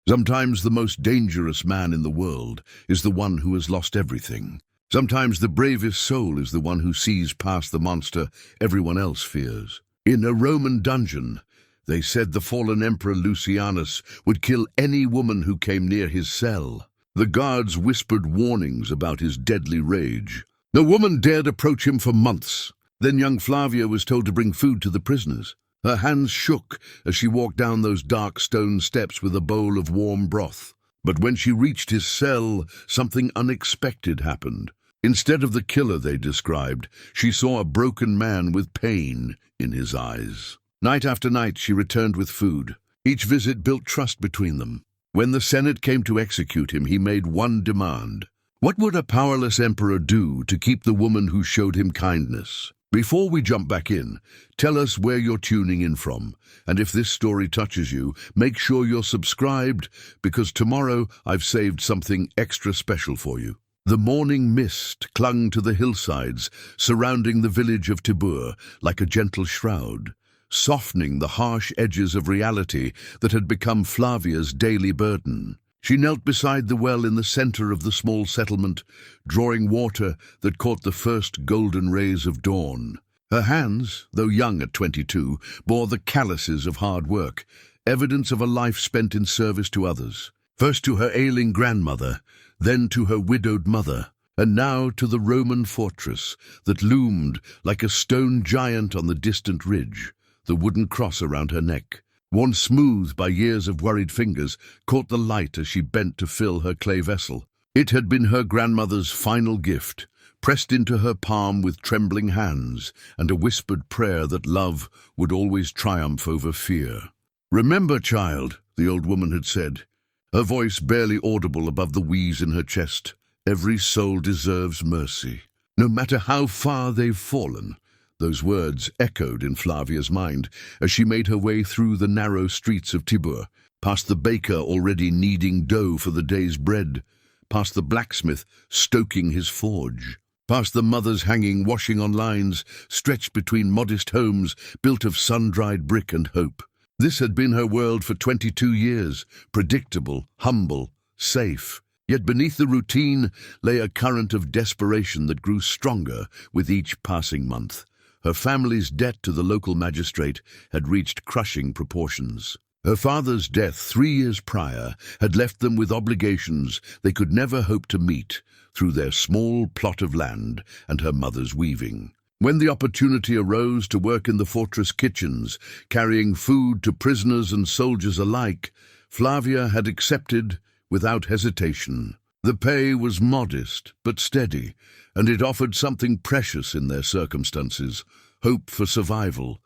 Sometimes the most dangerous man in the world is the one who has lost everything. Sometimes the bravest soul is the one who sees past the monster everyone else fears. In a Roman dungeon, they said the fallen Emperor Lucianus would kill any woman who came near his cell. The guards whispered warnings about his deadly rage. No woman dared approach him for months. Then young Flavia was told to bring food to the prisoners. Her hands shook as she walked down those dark stone steps with a bowl of warm broth. But when she reached his cell, something unexpected happened. Instead of the killer they described, she saw a broken man with pain in his eyes. Night after night she returned with food. Each visit built trust between them. When the Senate came to execute him, he made one demand. What would a powerless emperor do to keep the woman who showed him kindness? Before we jump back in, tell us where you're tuning in from. And if this story touches you, make sure you're subscribed, because tomorrow I've saved something extra special for you. The morning mist clung to the hillsides surrounding the village of Tibur like a gentle shroud, softening the harsh edges of reality that had become Flavia's daily burden. She knelt beside the well in the center of the small settlement, drawing water that caught the first golden rays of dawn. Her hands, though young at 22, bore the calluses of hard work, evidence of a life spent in service to others. First to her ailing grandmother, then to her widowed mother, and now to the Roman fortress that loomed like a stone giant on the distant ridge. The wooden cross around her neck, worn smooth by years of worried fingers, caught the light as she bent to fill her clay vessel. It had been her grandmother's final gift, pressed into her palm with trembling hands, and a whispered prayer that love would always triumph over fear. "Remember, child," the old woman had said, her voice barely audible above the wheeze in her chest, "every soul deserves mercy, no matter how far they've fallen." Those words echoed in Flavia's mind as she made her way through the narrow streets of Tibur, past the baker already kneading dough for the day's bread, past the blacksmith stoking his forge, past the mothers hanging washing on lines stretched between modest homes built of sun-dried brick and hope. This had been her world for 22 years, predictable, humble, safe. Yet beneath the routine lay a current of desperation that grew stronger with each passing month. Her family's debt to the local magistrate had reached crushing proportions. Her father's death 3 years prior had left them with obligations they could never hope to meet through their small plot of land and her mother's weaving. When the opportunity arose to work in the fortress kitchens, carrying food to prisoners and soldiers alike, Flavia had accepted without hesitation. The pay was modest but steady, and it offered something precious in their circumstances: hope for survival.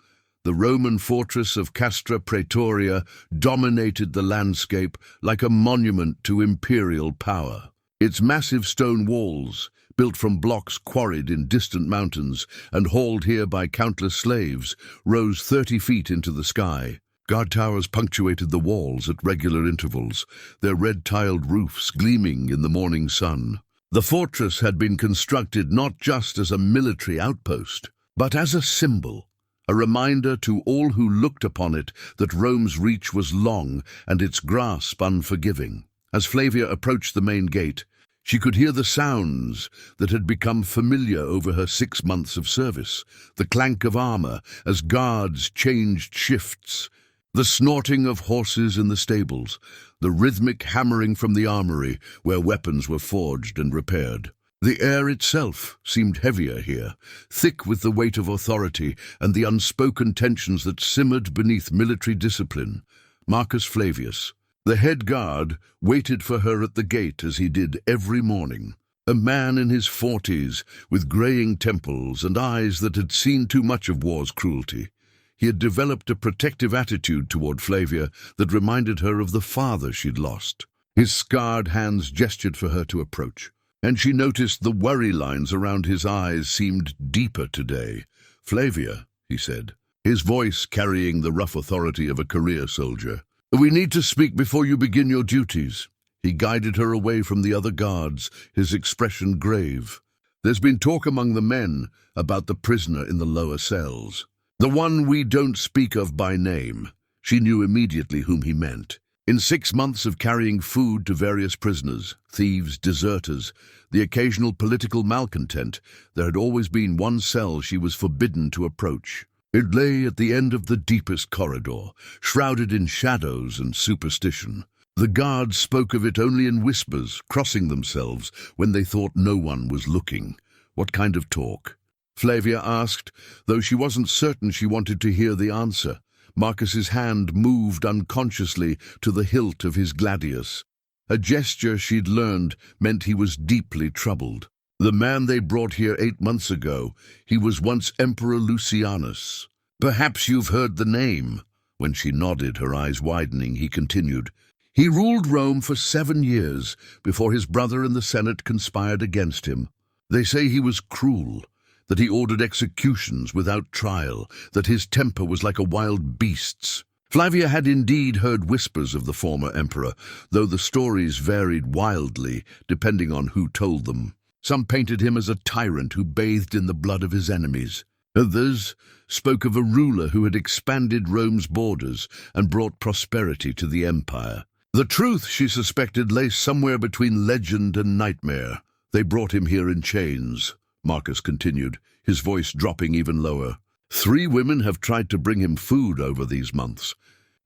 The Roman fortress of Castra Praetoria dominated the landscape like a monument to imperial power. Its massive stone walls, built from blocks quarried in distant mountains and hauled here by countless slaves, rose 30 feet into the sky. Guard towers punctuated the walls at regular intervals, their red-tiled roofs gleaming in the morning sun. The fortress had been constructed not just as a military outpost, but as a symbol, a reminder to all who looked upon it that Rome's reach was long and its grasp unforgiving. As Flavia approached the main gate, she could hear the sounds that had become familiar over her 6 months of service, the clank of armor as guards changed shifts, the snorting of horses in the stables, the rhythmic hammering from the armory where weapons were forged and repaired. The air itself seemed heavier here, thick with the weight of authority and the unspoken tensions that simmered beneath military discipline. Marcus Flavius, the head guard, waited for her at the gate as he did every morning. A man in his 40s, with graying temples and eyes that had seen too much of war's cruelty. He had developed a protective attitude toward Flavia that reminded her of the father she'd lost. His scarred hands gestured for her to approach, and she noticed the worry lines around his eyes seemed deeper today. "Flavia," he said, his voice carrying the rough authority of a career soldier, "we need to speak before you begin your duties." He guided her away from the other guards, his expression grave. "There's been talk among the men about the prisoner in the lower cells. The one we don't speak of by name." She knew immediately whom he meant. In 6 months of carrying food to various prisoners, thieves, deserters, the occasional political malcontent, there had always been one cell she was forbidden to approach. It lay at the end of the deepest corridor, shrouded in shadows and superstition. The guards spoke of it only in whispers, crossing themselves when they thought no one was looking. What kind of talk? Flavia asked, though she wasn't certain she wanted to hear the answer. Marcus's hand moved unconsciously to the hilt of his gladius. A gesture she'd learned meant he was deeply troubled. The man they brought here 8 months ago, he was once Emperor Lucianus. Perhaps you've heard the name. When she nodded, her eyes widening, he continued. He ruled Rome for 7 years before his brother and the Senate conspired against him. They say he was cruel, that he ordered executions without trial, that his temper was like a wild beast's. Flavia had indeed heard whispers of the former emperor, though the stories varied wildly, depending on who told them. Some painted him as a tyrant who bathed in the blood of his enemies. Others spoke of a ruler who had expanded Rome's borders and brought prosperity to the empire. The truth, she suspected, lay somewhere between legend and nightmare. They brought him here in chains, Marcus continued, his voice dropping even lower. 3 women have tried to bring him food over these months.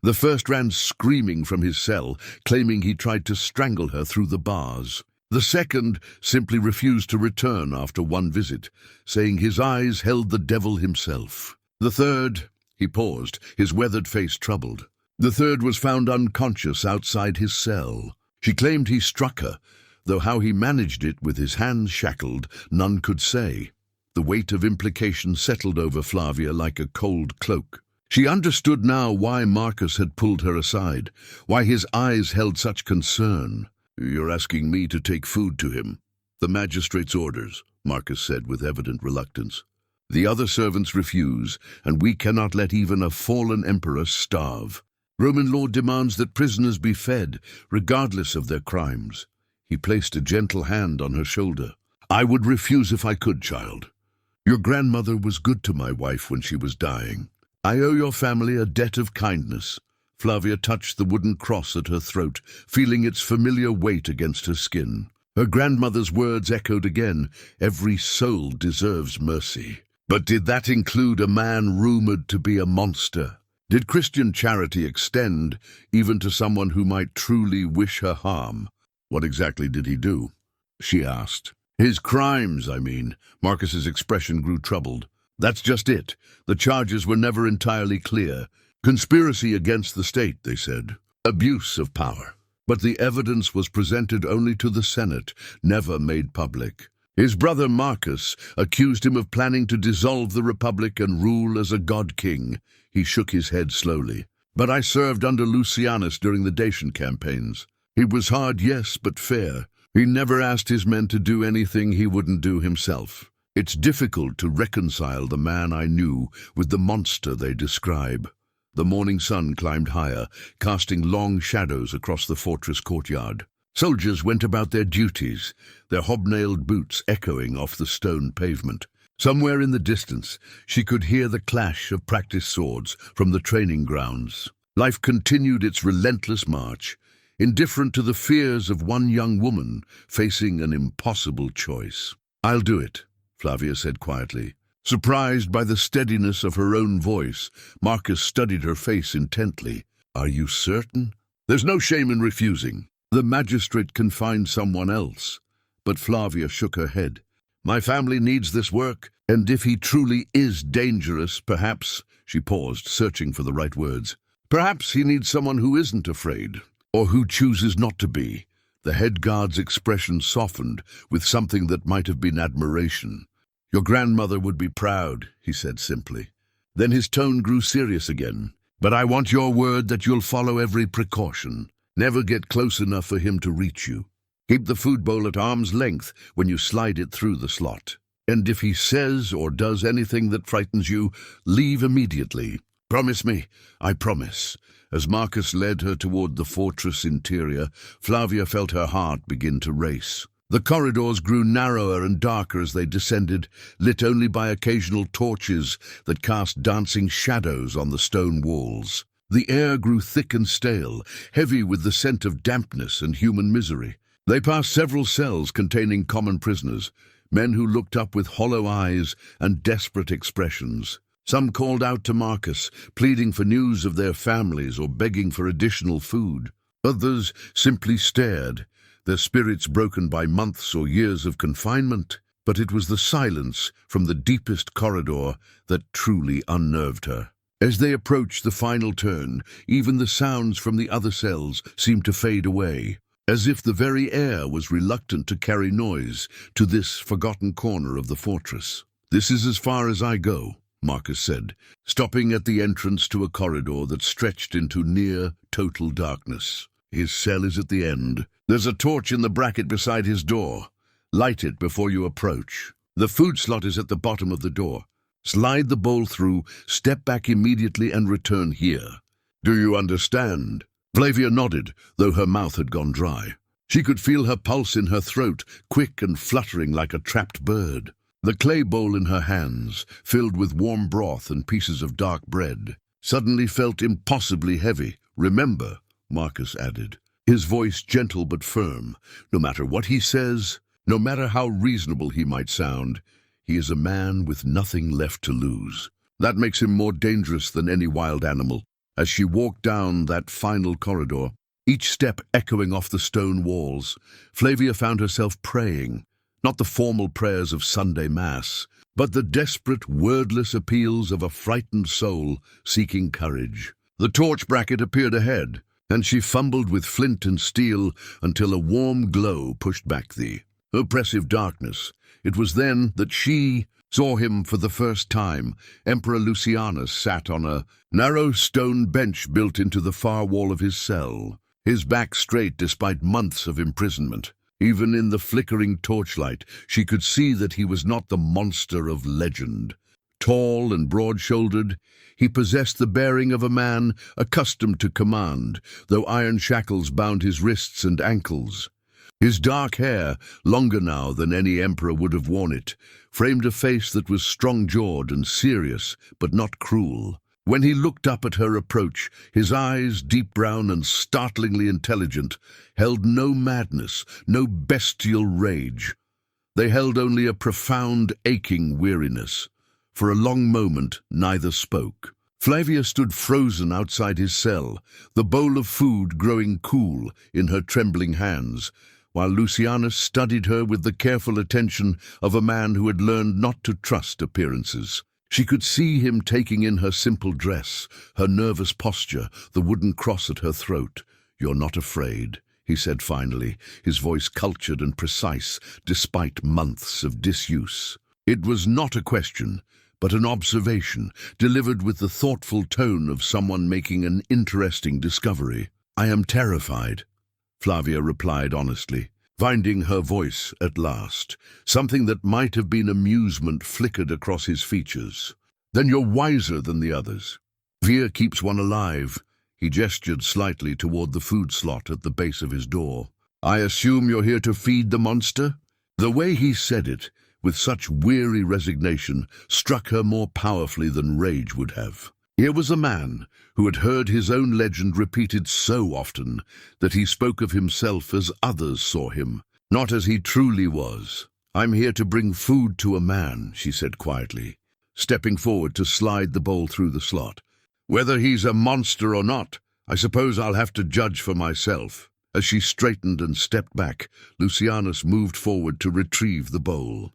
The first ran screaming from his cell, claiming he tried to strangle her through the bars. The second simply refused to return after 1 visit, saying his eyes held the devil himself. The third, he paused, his weathered face troubled. The third was found unconscious outside his cell. She claimed he struck her, though how he managed it with his hands shackled, none could say. The weight of implication settled over Flavia like a cold cloak. She understood now why Marcus had pulled her aside, why his eyes held such concern. You're asking me to take food to him. The magistrate's orders, Marcus said with evident reluctance. The other servants refuse, and we cannot let even a fallen emperor starve. Roman law demands that prisoners be fed, regardless of their crimes. He placed a gentle hand on her shoulder. I would refuse if I could, child. Your grandmother was good to my wife when she was dying. I owe your family a debt of kindness. Flavia touched the wooden cross at her throat, feeling its familiar weight against her skin. Her grandmother's words echoed again, every soul deserves mercy. But did that include a man rumored to be a monster? Did Christian charity extend even to someone who might truly wish her harm? What exactly did he do? She asked. His crimes, I mean. Marcus's expression grew troubled. That's just it. The charges were never entirely clear. Conspiracy against the state, they said. Abuse of power. But the evidence was presented only to the Senate, never made public. His brother Marcus accused him of planning to dissolve the republic and rule as a god-king. He shook his head slowly. But I served under Lucianus during the Dacian campaigns. He was hard, yes, but fair. He never asked his men to do anything he wouldn't do himself. It's difficult to reconcile the man I knew with the monster they describe. The morning sun climbed higher, casting long shadows across the fortress courtyard. Soldiers went about their duties, their hobnailed boots echoing off the stone pavement. Somewhere in the distance, she could hear the clash of practice swords from the training grounds. Life continued its relentless march, indifferent to the fears of one young woman facing an impossible choice. I'll do it, Flavia said quietly. Surprised by the steadiness of her own voice, Marcus studied her face intently. Are you certain? There's no shame in refusing. The magistrate can find someone else. But Flavia shook her head. My family needs this work, and if he truly is dangerous, perhaps, she paused, searching for the right words, perhaps he needs someone who isn't afraid, or who chooses not to be. The head guard's expression softened with something that might have been admiration. Your grandmother would be proud, he said simply. Then his tone grew serious again. But I want your word that you'll follow every precaution. Never get close enough for him to reach you. Keep the food bowl at arm's length when you slide it through the slot. And if he says or does anything that frightens you, leave immediately. Promise me, I promise. As Marcus led her toward the fortress interior, Flavia felt her heart begin to race. The corridors grew narrower and darker as they descended, lit only by occasional torches that cast dancing shadows on the stone walls. The air grew thick and stale, heavy with the scent of dampness and human misery. They passed several cells containing common prisoners, men who looked up with hollow eyes and desperate expressions. Some called out to Marcus, pleading for news of their families or begging for additional food. Others simply stared, their spirits broken by months or years of confinement. But it was the silence from the deepest corridor that truly unnerved her. As they approached the final turn, even the sounds from the other cells seemed to fade away, as if the very air was reluctant to carry noise to this forgotten corner of the fortress. "This is as far as I go," Marcus said, stopping at the entrance to a corridor that stretched into near total darkness. "His cell is at the end. There's a torch in the bracket beside his door. Light it before you approach. The food slot is at the bottom of the door. Slide the bowl through, step back immediately and return here. Do you understand?" Flavia nodded, though her mouth had gone dry. She could feel her pulse in her throat, quick and fluttering like a trapped bird. The clay bowl in her hands, filled with warm broth and pieces of dark bread, suddenly felt impossibly heavy. "Remember," Marcus added, his voice gentle but firm, "no matter what he says, no matter how reasonable he might sound, he is a man with nothing left to lose. That makes him more dangerous than any wild animal." As she walked down that final corridor, each step echoing off the stone walls, Flavia found herself praying, not the formal prayers of Sunday Mass, but the desperate, wordless appeals of a frightened soul seeking courage. The torch bracket appeared ahead, and she fumbled with flint and steel until a warm glow pushed back the oppressive darkness. It was then that she saw him for the first time. Emperor Lucianus sat on a narrow stone bench built into the far wall of his cell, his back straight despite months of imprisonment. Even in the flickering torchlight, she could see that he was not the monster of legend. Tall and broad-shouldered, he possessed the bearing of a man accustomed to command, though iron shackles bound his wrists and ankles. His dark hair, longer now than any emperor would have worn it, framed a face that was strong-jawed and serious, but not cruel. When he looked up at her approach, his eyes, deep brown and startlingly intelligent, held no madness, no bestial rage. They held only a profound, aching weariness. For a long moment, neither spoke. Flavia stood frozen outside his cell, the bowl of food growing cool in her trembling hands, while Lucianus studied her with the careful attention of a man who had learned not to trust appearances. She could see him taking in her simple dress, her nervous posture, the wooden cross at her throat. "You're not afraid," he said finally, his voice cultured and precise despite months of disuse. It was not a question, but an observation, delivered with the thoughtful tone of someone making an interesting discovery. "I am terrified," Flavia replied honestly, finding her voice at last. Something that might have been amusement flickered across his features. "Then you're wiser than the others. Fear keeps one alive." He gestured slightly toward the food slot at the base of his door. "I assume you're here to feed the monster?" The way he said it, with such weary resignation, struck her more powerfully than rage would have. Here was a man who had heard his own legend repeated so often that he spoke of himself as others saw him, not as he truly was. "I'm here to bring food to a man," she said quietly, stepping forward to slide the bowl through the slot. "Whether he's a monster or not, I suppose I'll have to judge for myself." As she straightened and stepped back, Lucianus moved forward to retrieve the bowl.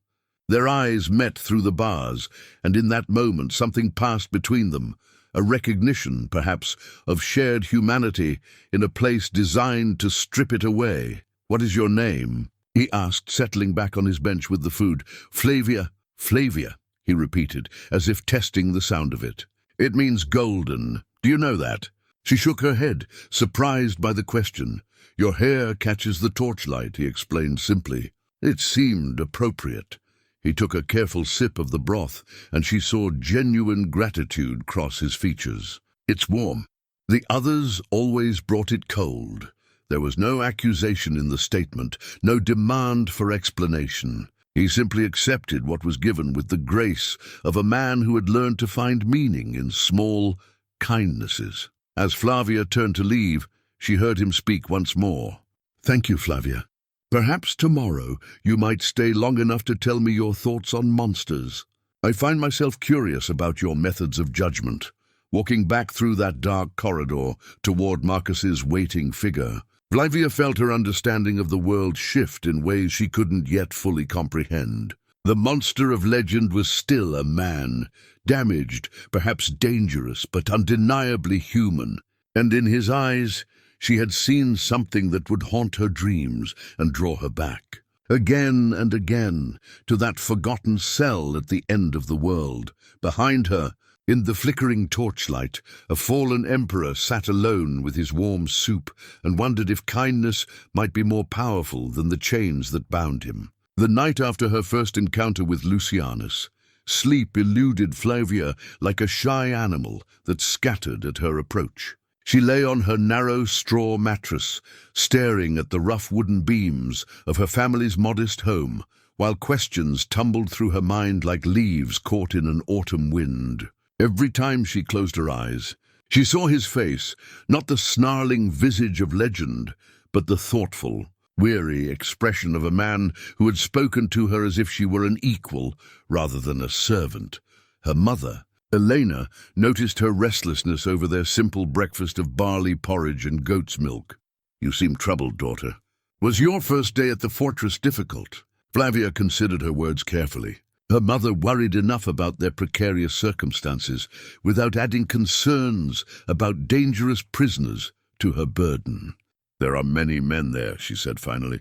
Their eyes met through the bars, and in that moment something passed between them, a recognition, perhaps, of shared humanity in a place designed to strip it away. "What is your name?" he asked, settling back on his bench with the food. "Flavia." "Flavia," he repeated, as if testing the sound of it. "It means golden. Do you know that?" She shook her head, surprised by the question. "Your hair catches the torchlight," he explained simply. It seemed appropriate. He took a careful sip of the broth, and she saw genuine gratitude cross his features. "It's warm." The others always brought it cold. There was no accusation in the statement, no demand for explanation. He simply accepted what was given with the grace of a man who had learned to find meaning in small kindnesses. As Flavia turned to leave, she heard him speak once more. "Thank you, Flavia. Perhaps tomorrow you might stay long enough to tell me your thoughts on monsters. I find myself curious about your methods of judgment." Walking back through that dark corridor toward Marcus's waiting figure, Flavia felt her understanding of the world shift in ways she couldn't yet fully comprehend. The monster of legend was still a man, damaged, perhaps dangerous, but undeniably human. And in his eyes, she had seen something that would haunt her dreams and draw her back, again and again, to that forgotten cell at the end of the world. Behind her, in the flickering torchlight, a fallen emperor sat alone with his warm soup and wondered if kindness might be more powerful than the chains that bound him. The night after her first encounter with Lucianus, sleep eluded Flavia like a shy animal that scattered at her approach. She lay on her narrow straw mattress, staring at the rough wooden beams of her family's modest home, while questions tumbled through her mind like leaves caught in an autumn wind. Every time she closed her eyes, she saw his face, not the snarling visage of legend, but the thoughtful, weary expression of a man who had spoken to her as if she were an equal rather than a servant. Her mother, Elena, noticed her restlessness over their simple breakfast of barley porridge and goat's milk. "You seem troubled, daughter. Was your first day at the fortress difficult?" Flavia considered her words carefully. Her mother worried enough about their precarious circumstances without adding concerns about dangerous prisoners to her burden. "There are many men there," she said finally.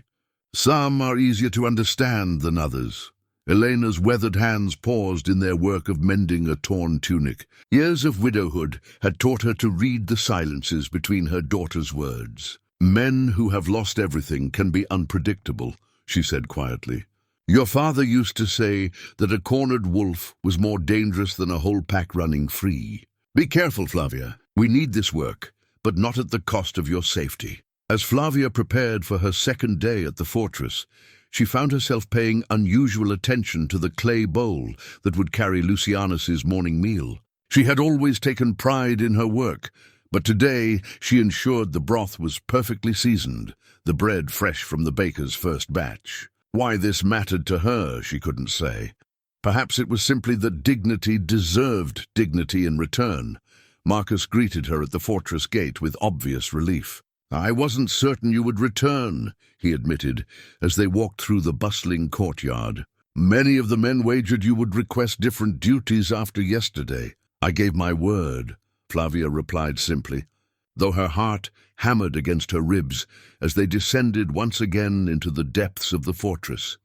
"Some are easier to understand than others." Elena's weathered hands paused in their work of mending a torn tunic. Years of widowhood had taught her to read the silences between her daughter's words. "Men who have lost everything can be unpredictable," she said quietly. "Your father used to say that a cornered wolf was more dangerous than a whole pack running free. Be careful, Flavia. We need this work, but not at the cost of your safety." As Flavia prepared for her second day at the fortress, she found herself paying unusual attention to the clay bowl that would carry Lucianus's morning meal. She had always taken pride in her work, but today she ensured the broth was perfectly seasoned, the bread fresh from the baker's first batch. Why this mattered to her, she couldn't say. Perhaps it was simply that dignity deserved dignity in return. Marcus greeted her at the fortress gate with obvious relief. "I wasn't certain you would return," he admitted, as they walked through the bustling courtyard. "Many of the men wagered you would request different duties after yesterday." "I gave my word," Flavia replied simply, though her heart hammered against her ribs as they descended once again into the depths of the fortress.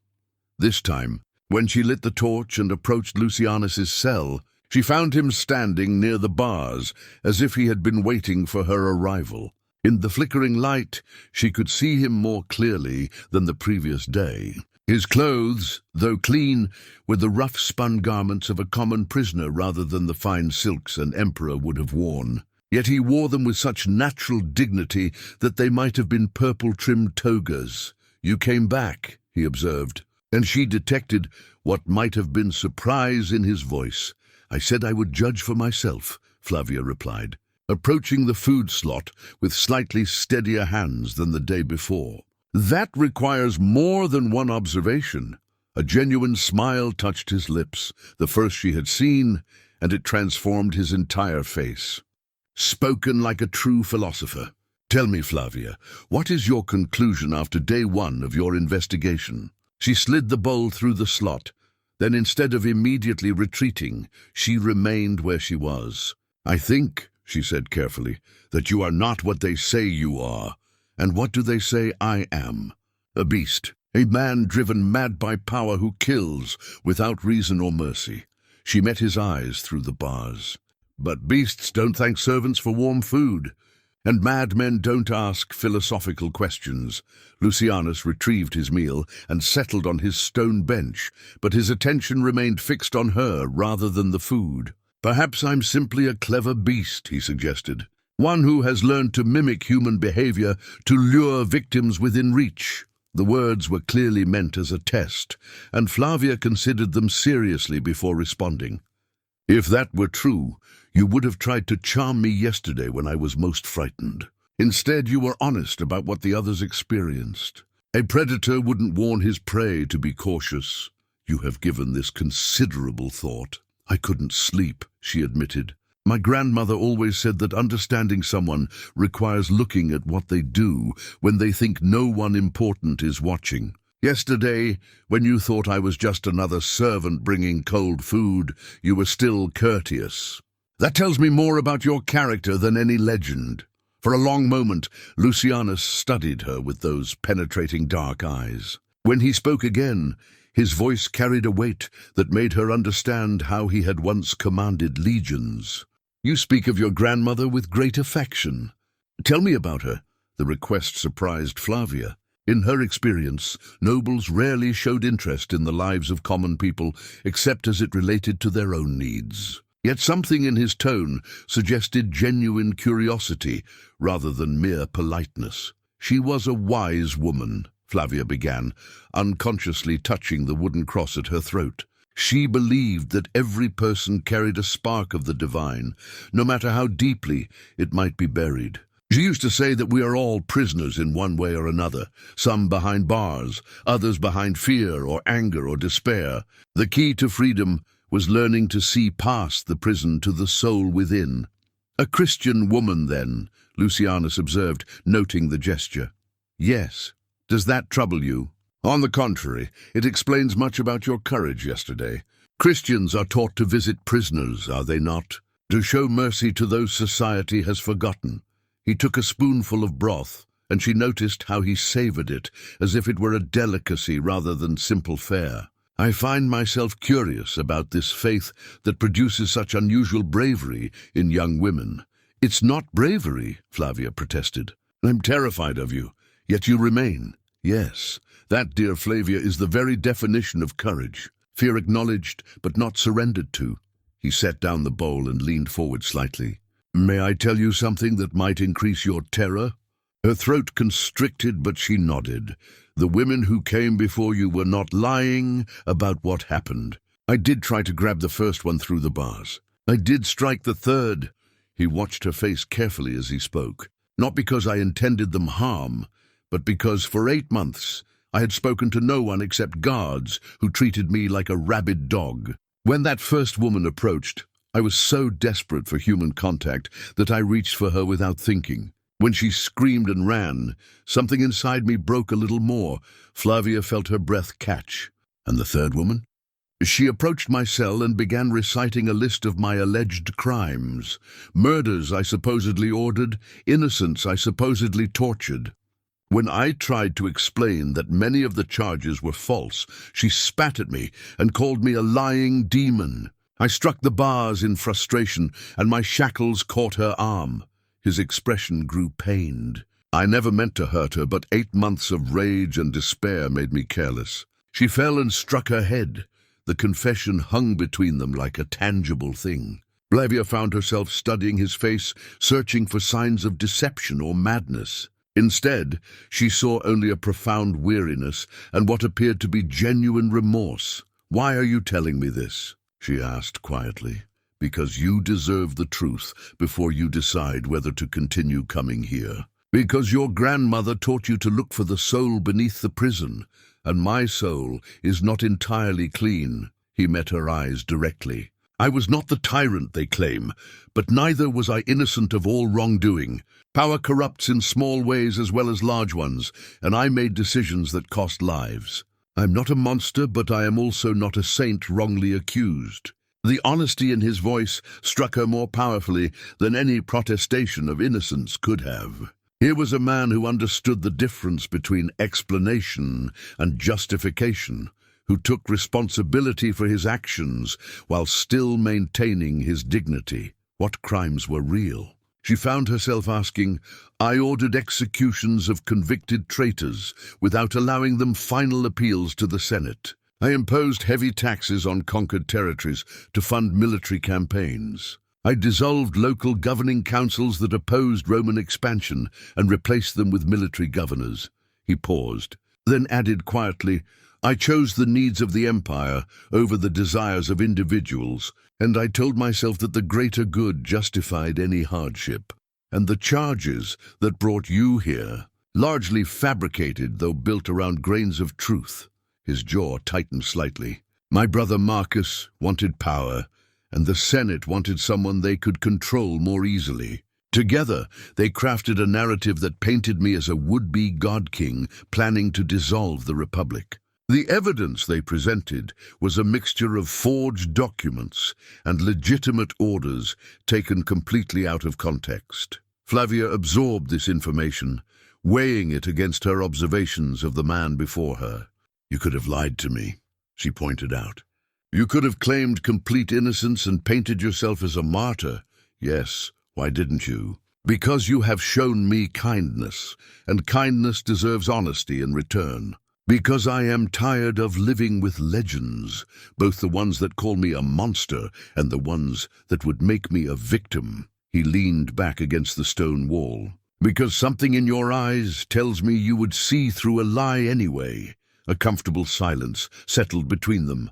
This time, when she lit the torch and approached Lucianus's cell, she found him standing near the bars as if he had been waiting for her arrival. In the flickering light, she could see him more clearly than the previous day. His clothes, though clean, were the rough spun garments of a common prisoner rather than the fine silks an emperor would have worn. Yet he wore them with such natural dignity that they might have been purple-trimmed togas. "You came back," he observed, and she detected what might have been surprise in his voice. "I said I would judge for myself," Flavia replied, approaching the food slot with slightly steadier hands than the day before. "That requires more than one observation." A genuine smile touched his lips, the first she had seen, and it transformed his entire face. "Spoken like a true philosopher. Tell me, Flavia, what is your conclusion after day one of your investigation?" She slid the bowl through the slot. Then instead of immediately retreating, she remained where she was. "I think," she said carefully, "that you are not what they say you are. And what do they say I am? A beast, a man driven mad by power who kills without reason or mercy." She met his eyes through the bars. "But beasts don't thank servants for warm food, and madmen don't ask philosophical questions." Lucianus retrieved his meal and settled on his stone bench, but his attention remained fixed on her rather than the food. "Perhaps I'm simply a clever beast," he suggested. "One who has learned to mimic human behavior to lure victims within reach." The words were clearly meant as a test, and Flavia considered them seriously before responding. If that were true, you would have tried to charm me yesterday when I was most frightened. Instead, you were honest about what the others experienced. A predator wouldn't warn his prey to be cautious. You have given this considerable thought. I couldn't sleep, she admitted. My grandmother always said that understanding someone requires looking at what they do when they think no one important is watching. Yesterday, when you thought I was just another servant bringing cold food, you were still courteous. That tells me more about your character than any legend. For a long moment, Lucianus studied her with those penetrating dark eyes. When he spoke again, his voice carried a weight that made her understand how he had once commanded legions. You speak of your grandmother with great affection. Tell me about her. The request surprised Flavia. In her experience, nobles rarely showed interest in the lives of common people except as it related to their own needs. Yet something in his tone suggested genuine curiosity rather than mere politeness. She was a wise woman, Flavia began, unconsciously touching the wooden cross at her throat. She believed that every person carried a spark of the divine, no matter how deeply it might be buried. She used to say that we are all prisoners in one way or another, some behind bars, others behind fear or anger or despair. The key to freedom was learning to see past the prison to the soul within. A Christian woman, then, Lucianus observed, noting the gesture. Yes. Does that trouble you? On the contrary, it explains much about your courage yesterday. Christians are taught to visit prisoners, are they not? To show mercy to those society has forgotten. He took a spoonful of broth, and she noticed how he savored it, as if it were a delicacy rather than simple fare. I find myself curious about this faith that produces such unusual bravery in young women. It's not bravery, Flavia protested. I'm terrified of you, yet you remain. Yes, that, dear Flavia, is the very definition of courage. Fear acknowledged, but not surrendered to. He set down the bowl and leaned forward slightly. May I tell you something that might increase your terror? Her throat constricted, but she nodded. The women who came before you were not lying about what happened. I did try to grab the first one through the bars. I did strike the third. He watched her face carefully as he spoke. Not because I intended them harm, but because for 8 months I had spoken to no one except guards who treated me like a rabid dog. When that first woman approached, I was so desperate for human contact that I reached for her without thinking. When she screamed and ran, something inside me broke a little more. Flavia felt her breath catch. And the third woman? She approached my cell and began reciting a list of my alleged crimes. Murders I supposedly ordered, innocents I supposedly tortured. When I tried to explain that many of the charges were false, she spat at me and called me a lying demon. I struck the bars in frustration, and my shackles caught her arm. His expression grew pained. I never meant to hurt her, but 8 months of rage and despair made me careless. She fell and struck her head. The confession hung between them like a tangible thing. Flavia found herself studying his face, searching for signs of deception or madness. Instead, she saw only a profound weariness and what appeared to be genuine remorse. Why are you telling me this? She asked quietly. Because you deserve the truth before you decide whether to continue coming here. Because your grandmother taught you to look for the soul beneath the prison, and my soul is not entirely clean. He met her eyes directly. I was not the tyrant they claim, but neither was I innocent of all wrongdoing. Power corrupts in small ways as well as large ones, and I made decisions that cost lives. I'm not a monster, but I am also not a saint wrongly accused. The honesty in his voice struck her more powerfully than any protestation of innocence could have. Here was a man who understood the difference between explanation and justification, who took responsibility for his actions while still maintaining his dignity. What crimes were real? She found herself asking, I ordered executions of convicted traitors without allowing them final appeals to the Senate. I imposed heavy taxes on conquered territories to fund military campaigns. I dissolved local governing councils that opposed Roman expansion and replaced them with military governors. He paused, then added quietly, I chose the needs of the empire over the desires of individuals, and I told myself that the greater good justified any hardship. And the charges that brought you here, largely fabricated though built around grains of truth. His jaw tightened slightly. My brother Marcus wanted power, and the Senate wanted someone they could control more easily. Together, they crafted a narrative that painted me as a would-be god-king planning to dissolve the Republic. The evidence they presented was a mixture of forged documents and legitimate orders taken completely out of context. Flavia absorbed this information, weighing it against her observations of the man before her. "You could have lied to me," she pointed out. "You could have claimed complete innocence and painted yourself as a martyr. Yes, why didn't you? Because you have shown me kindness, and kindness deserves honesty in return. Because I am tired of living with legends, both the ones that call me a monster and the ones that would make me a victim." He leaned back against the stone wall. "Because something in your eyes tells me you would see through a lie anyway." A comfortable silence settled between them,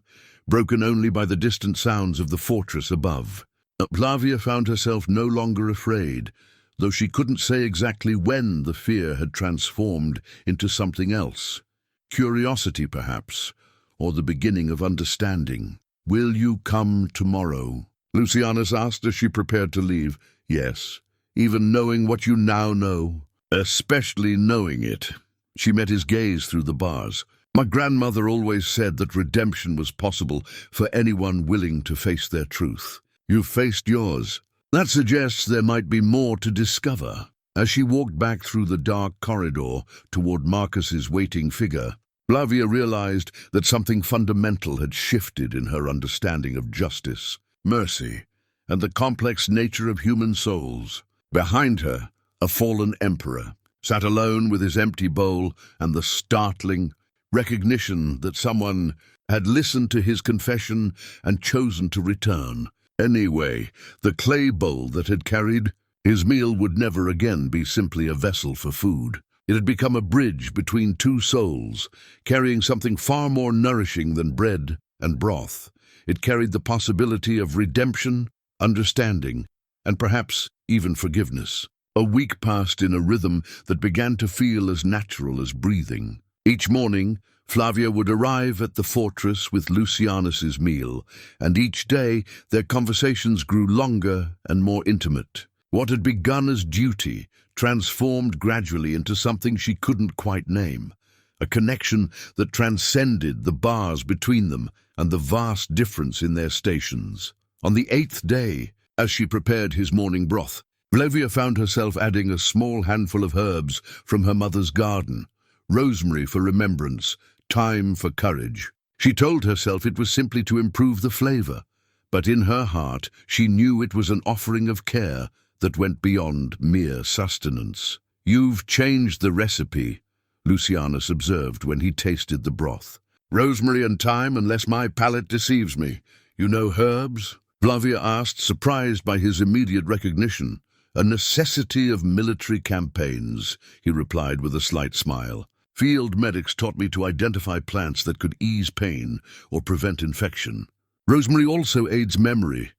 broken only by the distant sounds of the fortress above. Flavia found herself no longer afraid, though she couldn't say exactly when the fear had transformed into something else. Curiosity, perhaps, or the beginning of understanding. "Will you come tomorrow?" Lucianus asked as she prepared to leave. "Yes, even knowing what you now know." "Especially knowing it." She met his gaze through the bars. "My grandmother always said that redemption was possible for anyone willing to face their truth. You've faced yours. That suggests there might be more to discover." As she walked back through the dark corridor toward Marcus's waiting figure, Flavia realized that something fundamental had shifted in her understanding of justice, mercy, and the complex nature of human souls. Behind her, a fallen emperor sat alone with his empty bowl and the startling recognition that someone had listened to his confession and chosen to return. Anyway, the clay bowl that had carried his meal would never again be simply a vessel for food. It had become a bridge between two souls, carrying something far more nourishing than bread and broth. It carried the possibility of redemption, understanding, and perhaps even forgiveness. A week passed in a rhythm that began to feel as natural as breathing. Each morning, Flavia would arrive at the fortress with Lucianus's meal, and each day their conversations grew longer and more intimate. What had begun as duty transformed gradually into something she couldn't quite name, a connection that transcended the bars between them and the vast difference in their stations. On the 8th day, as she prepared his morning broth, Flavia found herself adding a small handful of herbs from her mother's garden, rosemary for remembrance, thyme for courage. She told herself it was simply to improve the flavor, but in her heart she knew it was an offering of care that went beyond mere sustenance. "You've changed the recipe," Lucianus observed when he tasted the broth. "Rosemary and thyme, unless my palate deceives me. You know herbs?" Flavia asked, surprised by his immediate recognition. "A necessity of military campaigns," he replied with a slight smile. "Field medics taught me to identify plants that could ease pain or prevent infection. Rosemary also aids memory,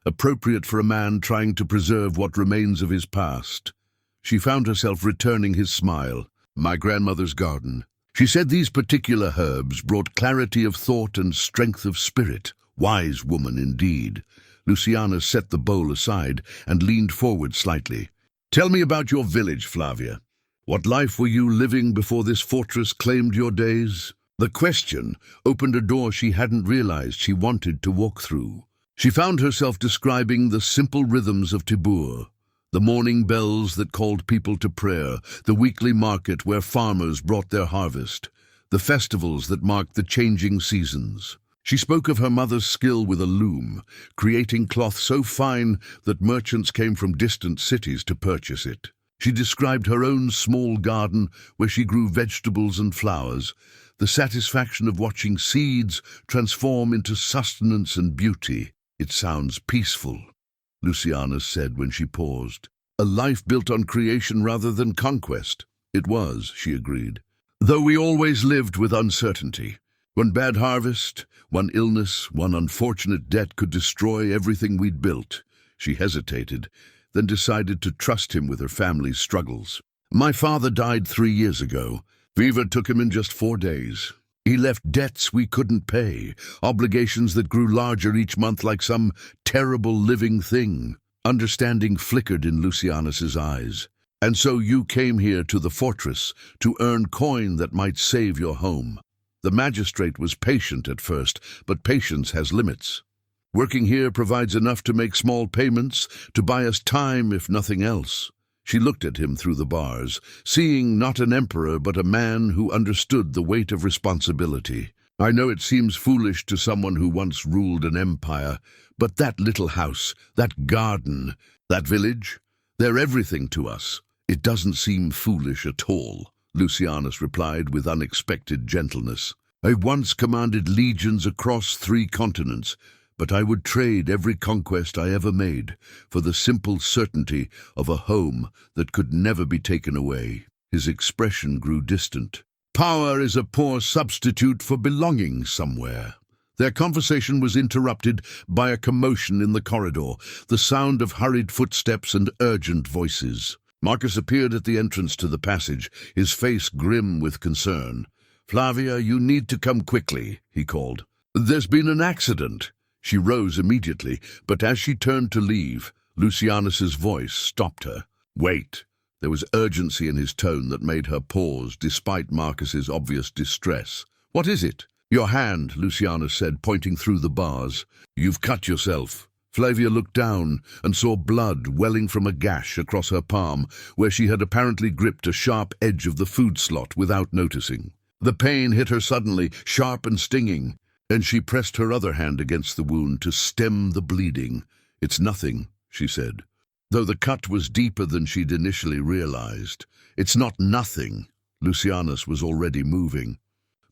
appropriate for a man trying to preserve what remains of his past." She found herself returning his smile. "My grandmother's garden." She said these particular herbs brought clarity of thought and strength of spirit. Wise woman indeed. Lucianus set the bowl aside and leaned forward slightly. "Tell me about your village, Flavia. What life were you living before this fortress claimed your days?" The question opened a door she hadn't realized she wanted to walk through. She found herself describing the simple rhythms of Tibur, the morning bells that called people to prayer, the weekly market where farmers brought their harvest, the festivals that marked the changing seasons. She spoke of her mother's skill with a loom, creating cloth so fine that merchants came from distant cities to purchase it. She described her own small garden where she grew vegetables and flowers, the satisfaction of watching seeds transform into sustenance and beauty. "It sounds peaceful," Lucianus said when she paused. "A life built on creation rather than conquest." "It was," she agreed. "Though we always lived with uncertainty. One bad harvest, one illness, one unfortunate debt could destroy everything we'd built. She hesitated, then decided to trust him with her family's struggles. My father died 3 years ago. Fever took him in just 4 days. He left debts we couldn't pay, obligations that grew larger each month like some terrible living thing. Understanding flickered in Lucianus's eyes. And so you came here to the fortress to earn coin that might save your home. The magistrate was patient at first, but patience has limits. Working here provides enough to make small payments, to buy us time if nothing else. She looked at him through the bars, seeing not an emperor but a man who understood the weight of responsibility. I know it seems foolish to someone who once ruled an empire, but that little house, that garden, that village, they're everything to us. It doesn't seem foolish at all, Lucianus replied with unexpected gentleness. I once commanded legions across 3 continents, but I would trade every conquest I ever made for the simple certainty of a home that could never be taken away. His expression grew distant. Power is a poor substitute for belonging somewhere. Their conversation was interrupted by a commotion in the corridor, the sound of hurried footsteps and urgent voices. Marcus appeared at the entrance to the passage, his face grim with concern. Flavia, you need to come quickly, he called. There's been an accident. She rose immediately, but as she turned to leave, Lucianus's voice stopped her. Wait. There was urgency in his tone that made her pause, despite Marcus's obvious distress. What is it? Your hand, Lucianus said, pointing through the bars. You've cut yourself. Flavia looked down and saw blood welling from a gash across her palm, where she had apparently gripped a sharp edge of the food slot without noticing. The pain hit her suddenly, sharp and stinging, and she pressed her other hand against the wound to stem the bleeding. It's nothing, she said, though the cut was deeper than she'd initially realized. It's not nothing. Lucianus was already moving,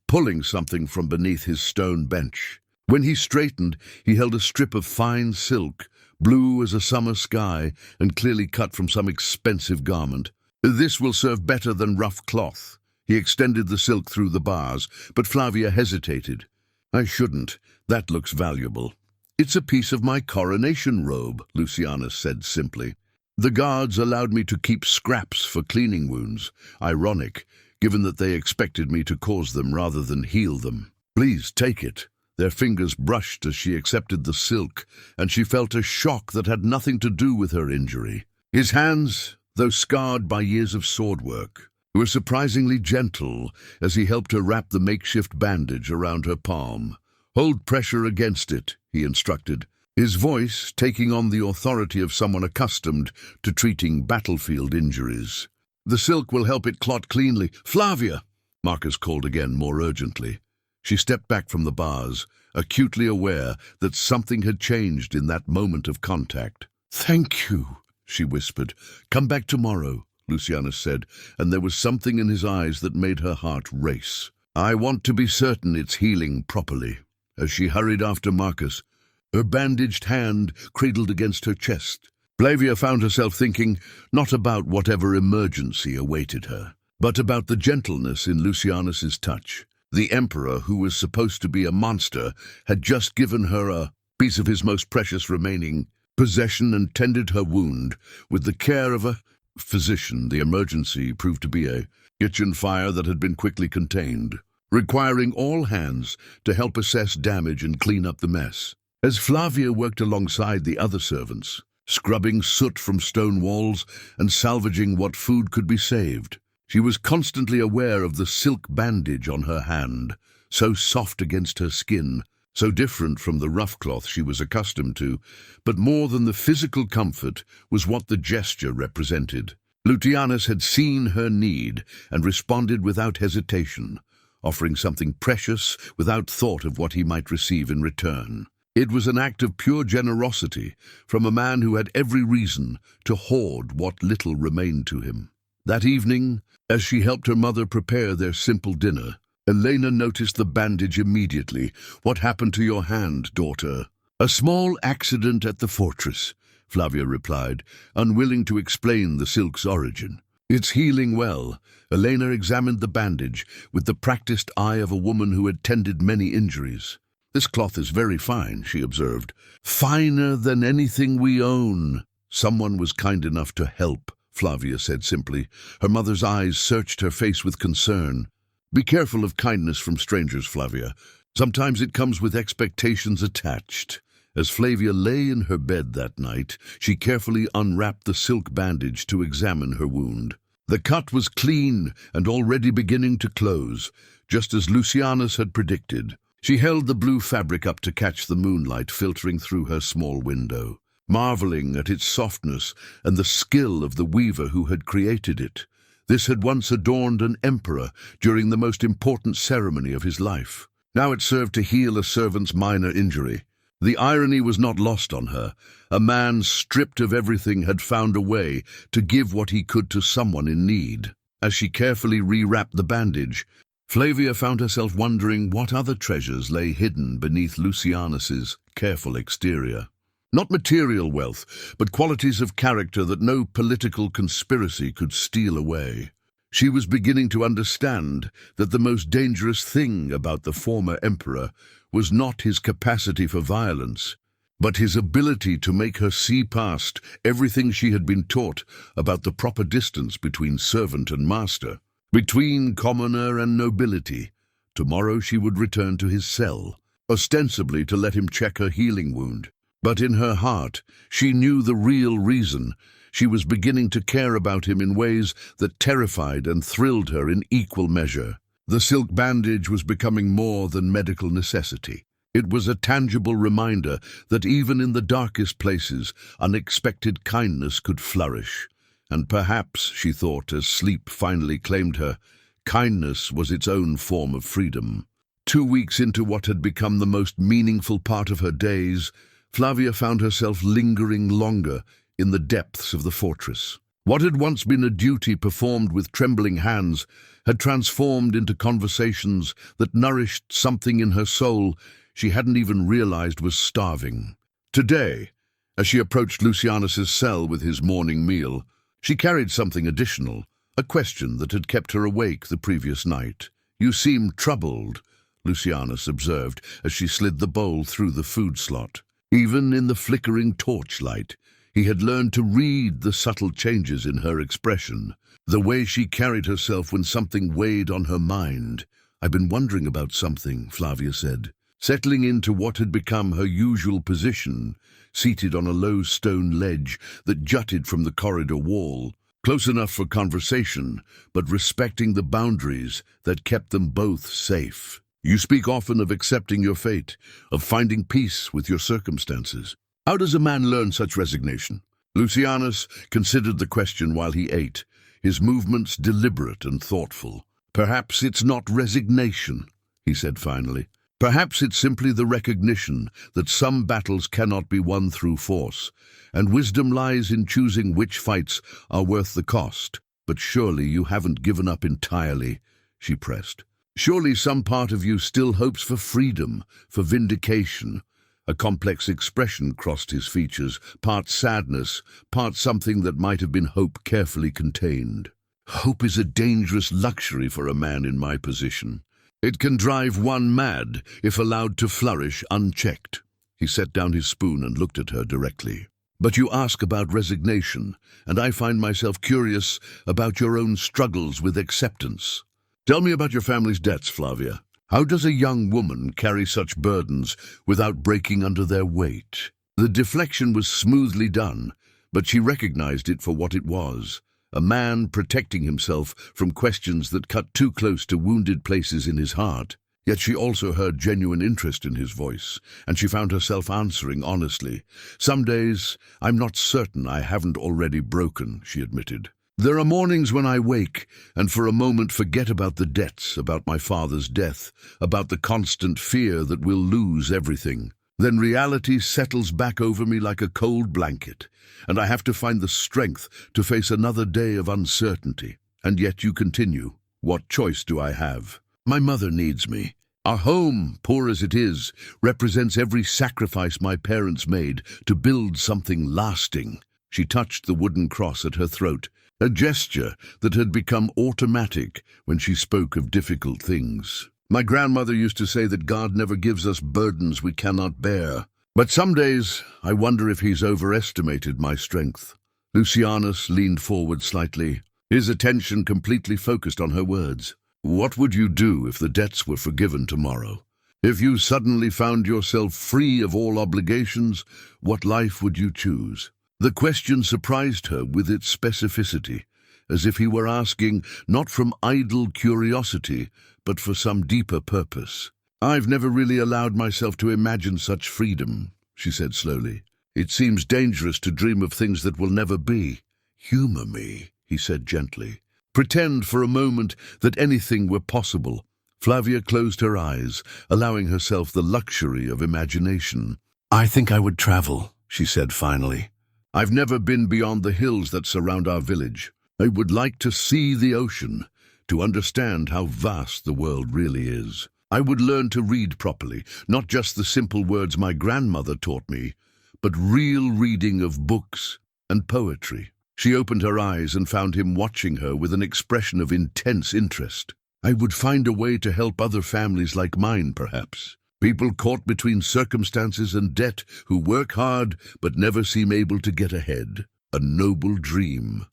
pulling something from beneath his stone bench. When he straightened, he held a strip of fine silk, blue as a summer sky and clearly cut from some expensive garment. This will serve better than rough cloth. He extended the silk through the bars, but Flavia hesitated. I shouldn't. That looks valuable. It's a piece of my coronation robe, Lucianus said simply. The guards allowed me to keep scraps for cleaning wounds. Ironic, given that they expected me to cause them rather than heal them. Please take it. Their fingers brushed as she accepted the silk, and she felt a shock that had nothing to do with her injury. His hands, though scarred by years of sword work, were surprisingly gentle as he helped her wrap the makeshift bandage around her palm. Hold pressure against it, he instructed, his voice taking on the authority of someone accustomed to treating battlefield injuries. The silk will help it clot cleanly. Flavia! Marcus called again more urgently. She stepped back from the bars, acutely aware that something had changed in that moment of contact. Thank you, she whispered. Come back tomorrow, Lucianus said, and there was something in his eyes that made her heart race. I want to be certain it's healing properly. As she hurried after Marcus, her bandaged hand cradled against her chest, Flavia found herself thinking not about whatever emergency awaited her, but about the gentleness in Lucianus's touch. The emperor, who was supposed to be a monster, had just given her a piece of his most precious remaining possession and tended her wound with the care of a physician. The emergency proved to be a kitchen fire that had been quickly contained, requiring all hands to help assess damage and clean up the mess. As Flavia worked alongside the other servants, scrubbing soot from stone walls and salvaging what food could be saved, she was constantly aware of the silk bandage on her hand, so soft against her skin, so different from the rough cloth she was accustomed to, but more than the physical comfort was what the gesture represented. Lucianus had seen her need and responded without hesitation, offering something precious without thought of what he might receive in return. It was an act of pure generosity from a man who had every reason to hoard what little remained to him. That evening, as she helped her mother prepare their simple dinner, Elena noticed the bandage immediately. What happened to your hand, daughter? A small accident at the fortress, Flavia replied, unwilling to explain the silk's origin. "It's healing well." Elena examined the bandage with the practiced eye of a woman who had tended many injuries. "This cloth is very fine," she observed. "Finer than anything we own." "Someone was kind enough to help," Flavia said simply. Her mother's eyes searched her face with concern. "Be careful of kindness from strangers, Flavia. Sometimes it comes with expectations attached." As Flavia lay in her bed that night, she carefully unwrapped the silk bandage to examine her wound. The cut was clean and already beginning to close, just as Lucianus had predicted. She held the blue fabric up to catch the moonlight filtering through her small window, marveling at its softness and the skill of the weaver who had created it. This had once adorned an emperor during the most important ceremony of his life. Now it served to heal a servant's minor injury. The irony was not lost on her. A man stripped of everything had found a way to give what he could to someone in need. As she carefully rewrapped the bandage, Flavia found herself wondering what other treasures lay hidden beneath Lucianus's careful exterior. Not material wealth, but qualities of character that no political conspiracy could steal away. She was beginning to understand that the most dangerous thing about the former emperor was not his capacity for violence, but his ability to make her see past everything she had been taught about the proper distance between servant and master, between commoner and nobility. Tomorrow she would return to his cell, ostensibly to let him check her healing wound. But in her heart, she knew the real reason. She was beginning to care about him in ways that terrified and thrilled her in equal measure. The silk bandage was becoming more than medical necessity. It was a tangible reminder that even in the darkest places, unexpected kindness could flourish. And perhaps, she thought as sleep finally claimed her, kindness was its own form of freedom. 2 weeks into what had become the most meaningful part of her days, Flavia found herself lingering longer in the depths of the fortress. What had once been a duty performed with trembling hands had transformed into conversations that nourished something in her soul she hadn't even realized was starving. Today, as she approached Lucianus's cell with his morning meal, she carried something additional, a question that had kept her awake the previous night. "You seem troubled," Lucianus observed as she slid the bowl through the food slot. Even in the flickering torchlight, he had learned to read the subtle changes in her expression, the way she carried herself when something weighed on her mind. "I've been wondering about something," Flavia said, settling into what had become her usual position, seated on a low stone ledge that jutted from the corridor wall, close enough for conversation, but respecting the boundaries that kept them both safe. "You speak often of accepting your fate, of finding peace with your circumstances. How does a man learn such resignation?" Lucianus considered the question while he ate, his movements deliberate and thoughtful. "Perhaps it's not resignation," he said finally. "Perhaps it's simply the recognition that some battles cannot be won through force, and wisdom lies in choosing which fights are worth the cost. But surely you haven't given up entirely," she pressed. "Surely some part of you still hopes for freedom, for vindication." A complex expression crossed his features, part sadness, part something that might have been hope carefully contained. "Hope is a dangerous luxury for a man in my position. It can drive one mad if allowed to flourish unchecked." He set down his spoon and looked at her directly. "But you ask about resignation, and I find myself curious about your own struggles with acceptance. Tell me about your family's debts, Flavia. How does a young woman carry such burdens without breaking under their weight?" The deflection was smoothly done, but she recognized it for what it was. A man protecting himself from questions that cut too close to wounded places in his heart. Yet she also heard genuine interest in his voice, and she found herself answering honestly. "Some days I'm not certain I haven't already broken," she admitted. "There are mornings when I wake and for a moment forget about the debts, about my father's death, about the constant fear that we'll lose everything. Then reality settles back over me like a cold blanket, and I have to find the strength to face another day of uncertainty. And yet you continue. What choice do I have? My mother needs me. Our home, poor as it is, represents every sacrifice my parents made to build something lasting." She touched the wooden cross at her throat, a gesture that had become automatic when she spoke of difficult things. My grandmother used to say that God never gives us burdens we cannot bear. But some days I wonder if he's overestimated my strength. Lucianus leaned forward slightly, his attention completely focused on her words. What would you do if the debts were forgiven tomorrow? If you suddenly found yourself free of all obligations, what life would you choose? The question surprised her with its specificity, as if he were asking not from idle curiosity, but for some deeper purpose. I've never really allowed myself to imagine such freedom, she said slowly. It seems dangerous to dream of things that will never be. Humor me, he said gently. Pretend for a moment that anything were possible. Flavia closed her eyes, allowing herself the luxury of imagination. I think I would travel, she said finally. I've never been beyond the hills that surround our village. I would like to see the ocean, to understand how vast the world really is. I would learn to read properly, not just the simple words my grandmother taught me, but real reading of books and poetry. She opened her eyes and found him watching her with an expression of intense interest. I would find a way to help other families like mine, perhaps. People caught between circumstances and debt who work hard but never seem able to get ahead. A noble dream,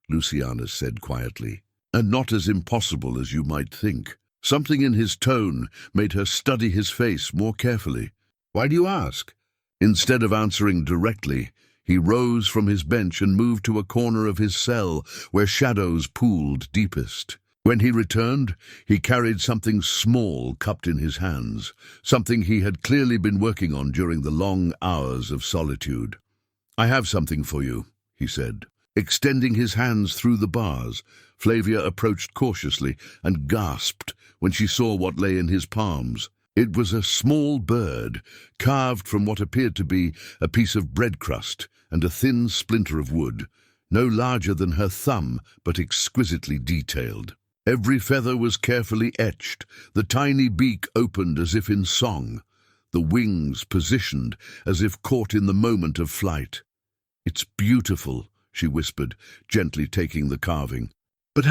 Lucianus said quietly, and not as impossible as you might think. Something in his tone made her study his face more carefully. Why do you ask? Instead of answering directly, he rose from his bench and moved to a corner of his cell where shadows pooled deepest. When he returned, he carried something small cupped in his hands, something he had clearly been working on during the long hours of solitude. I have something for you, he said. Extending his hands through the bars, Flavia approached cautiously and gasped when she saw what lay in his palms. It was a small bird, carved from what appeared to be a piece of bread crust and a thin splinter of wood, no larger than her thumb, but exquisitely detailed. Every feather was carefully etched, the tiny beak opened as if in song, the wings positioned as if caught in the moment of flight. It's beautiful, she whispered, gently taking the carving. But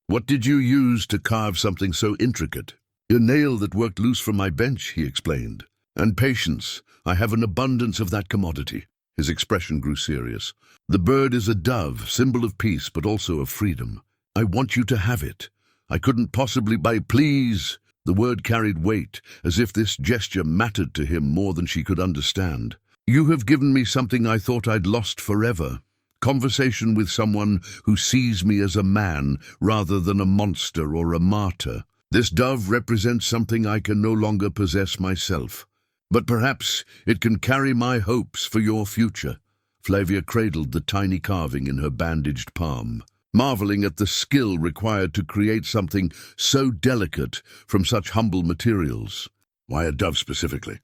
what did you use to carve something so intricate? A nail that worked loose from my bench, he explained. And patience, I have an abundance of that commodity. His expression grew serious. The bird is a dove, symbol of peace, but also of freedom. I want you to have it. I couldn't possibly please. The word carried weight, as if this gesture mattered to him more than she could understand. You have given me something I thought I'd lost forever. Conversation with someone who sees me as a man rather than a monster or a martyr. This dove represents something I can no longer possess myself. But perhaps it can carry my hopes for your future. Flavia cradled the tiny carving in her bandaged palm, marveling at the skill required to create something so delicate from such humble materials. Why a dove specifically?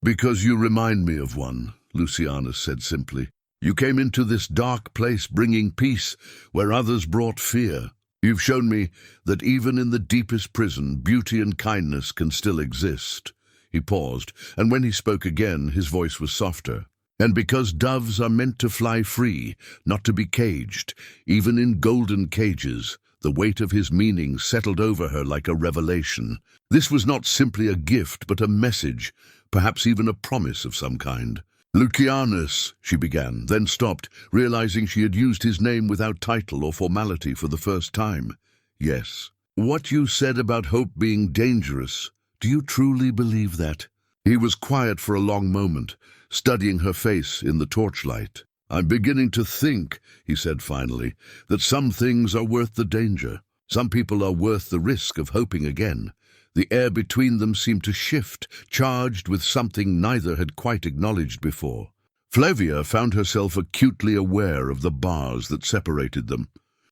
Because you remind me of one, Lucianus said simply. You came into this dark place bringing peace where others brought fear. You've shown me that even in the deepest prison, beauty and kindness can still exist. He paused, and when he spoke again, his voice was softer. And because doves are meant to fly free, not to be caged, even in golden cages, the weight of his meaning settled over her like a revelation. This was not simply a gift, but a message, perhaps even a promise of some kind. Lucianus, she began, then stopped, realizing she had used his name without title or formality for the first time. Yes. What you said about hope being dangerous, do you truly believe that? He was quiet for a long moment, studying her face in the torchlight. I'm beginning to think, he said finally, that some things are worth the danger. Some people are worth the risk of hoping again. The air between them seemed to shift, charged with something neither had quite acknowledged before. Flavia found herself acutely aware of the bars that separated them,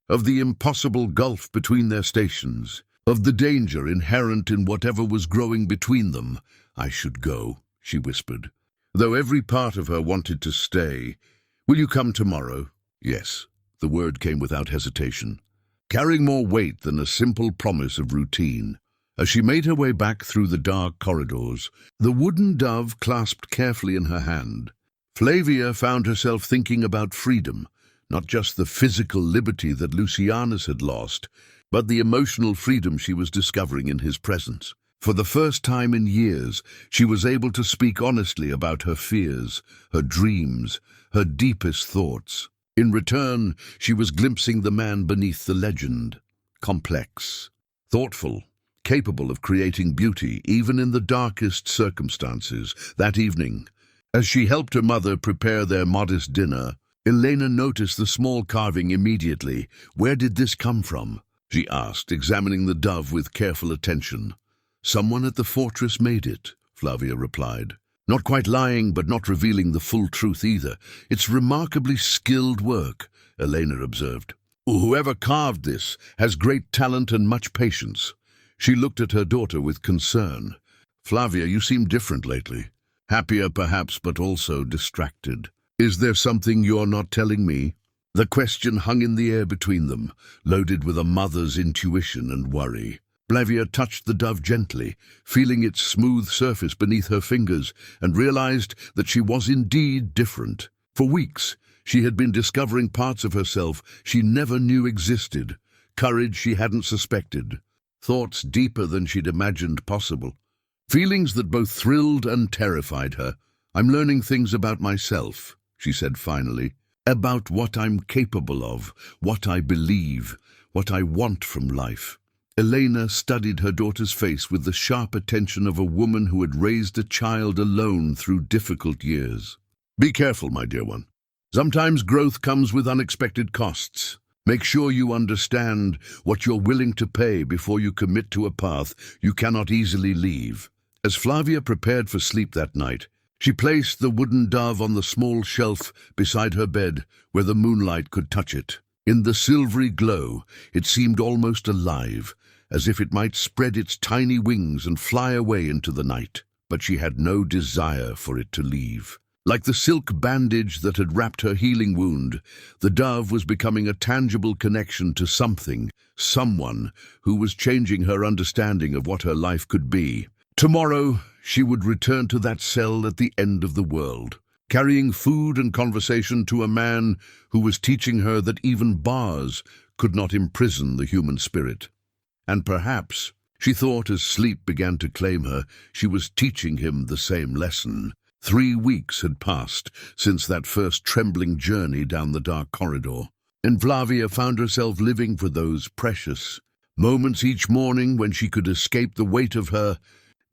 of the impossible gulf between their stations, of the danger inherent in whatever was growing between them. I should go, she whispered, though every part of her wanted to stay. Will you come tomorrow? Yes, the word came without hesitation, carrying more weight than a simple promise of routine. As she made her way back through the dark corridors, the wooden dove clasped carefully in her hand, Flavia found herself thinking about freedom, not just the physical liberty that Lucianus had lost, but the emotional freedom she was discovering in his presence. For the first time in years, she was able to speak honestly about her fears, her dreams, her deepest thoughts. In return, she was glimpsing the man beneath the legend, complex, thoughtful, capable of creating beauty even in the darkest circumstances. That evening, as she helped her mother prepare their modest dinner, Elena noticed the small carving immediately. "Where did this come from?" she asked, examining the dove with careful attention. "Someone at the fortress made it," Flavia replied. "Not quite lying, but not revealing the full truth either. It's remarkably skilled work," Elena observed. "Whoever carved this has great talent and much patience." She looked at her daughter with concern. "Flavia, you seem different lately. Happier perhaps, but also distracted. Is there something you're not telling me?" The question hung in the air between them, loaded with a mother's intuition and worry. Flavia touched the dove gently, feeling its smooth surface beneath her fingers, and realized that she was indeed different. For weeks, she had been discovering parts of herself she never knew existed, courage she hadn't suspected, thoughts deeper than she'd imagined possible, feelings that both thrilled and terrified her. "I'm learning things about myself," she said finally, "about what I'm capable of, what I believe, what I want from life." Elena studied her daughter's face with the sharp attention of a woman who had raised a child alone through difficult years. "Be careful, my dear one. Sometimes growth comes with unexpected costs. Make sure you understand what you're willing to pay before you commit to a path you cannot easily leave." As Flavia prepared for sleep that night, she placed the wooden dove on the small shelf beside her bed where the moonlight could touch it. In the silvery glow, it seemed almost alive, as if it might spread its tiny wings and fly away into the night. But she had no desire for it to leave. Like the silk bandage that had wrapped her healing wound, the dove was becoming a tangible connection to something, someone who was changing her understanding of what her life could be. Tomorrow, she would return to that cell at the end of the world, carrying food and conversation to a man who was teaching her that even bars could not imprison the human spirit. And perhaps, she thought as sleep began to claim her, she was teaching him the same lesson. 3 weeks had passed since that first trembling journey down the dark corridor, and Flavia found herself living for those precious moments each morning when she could escape the weight of her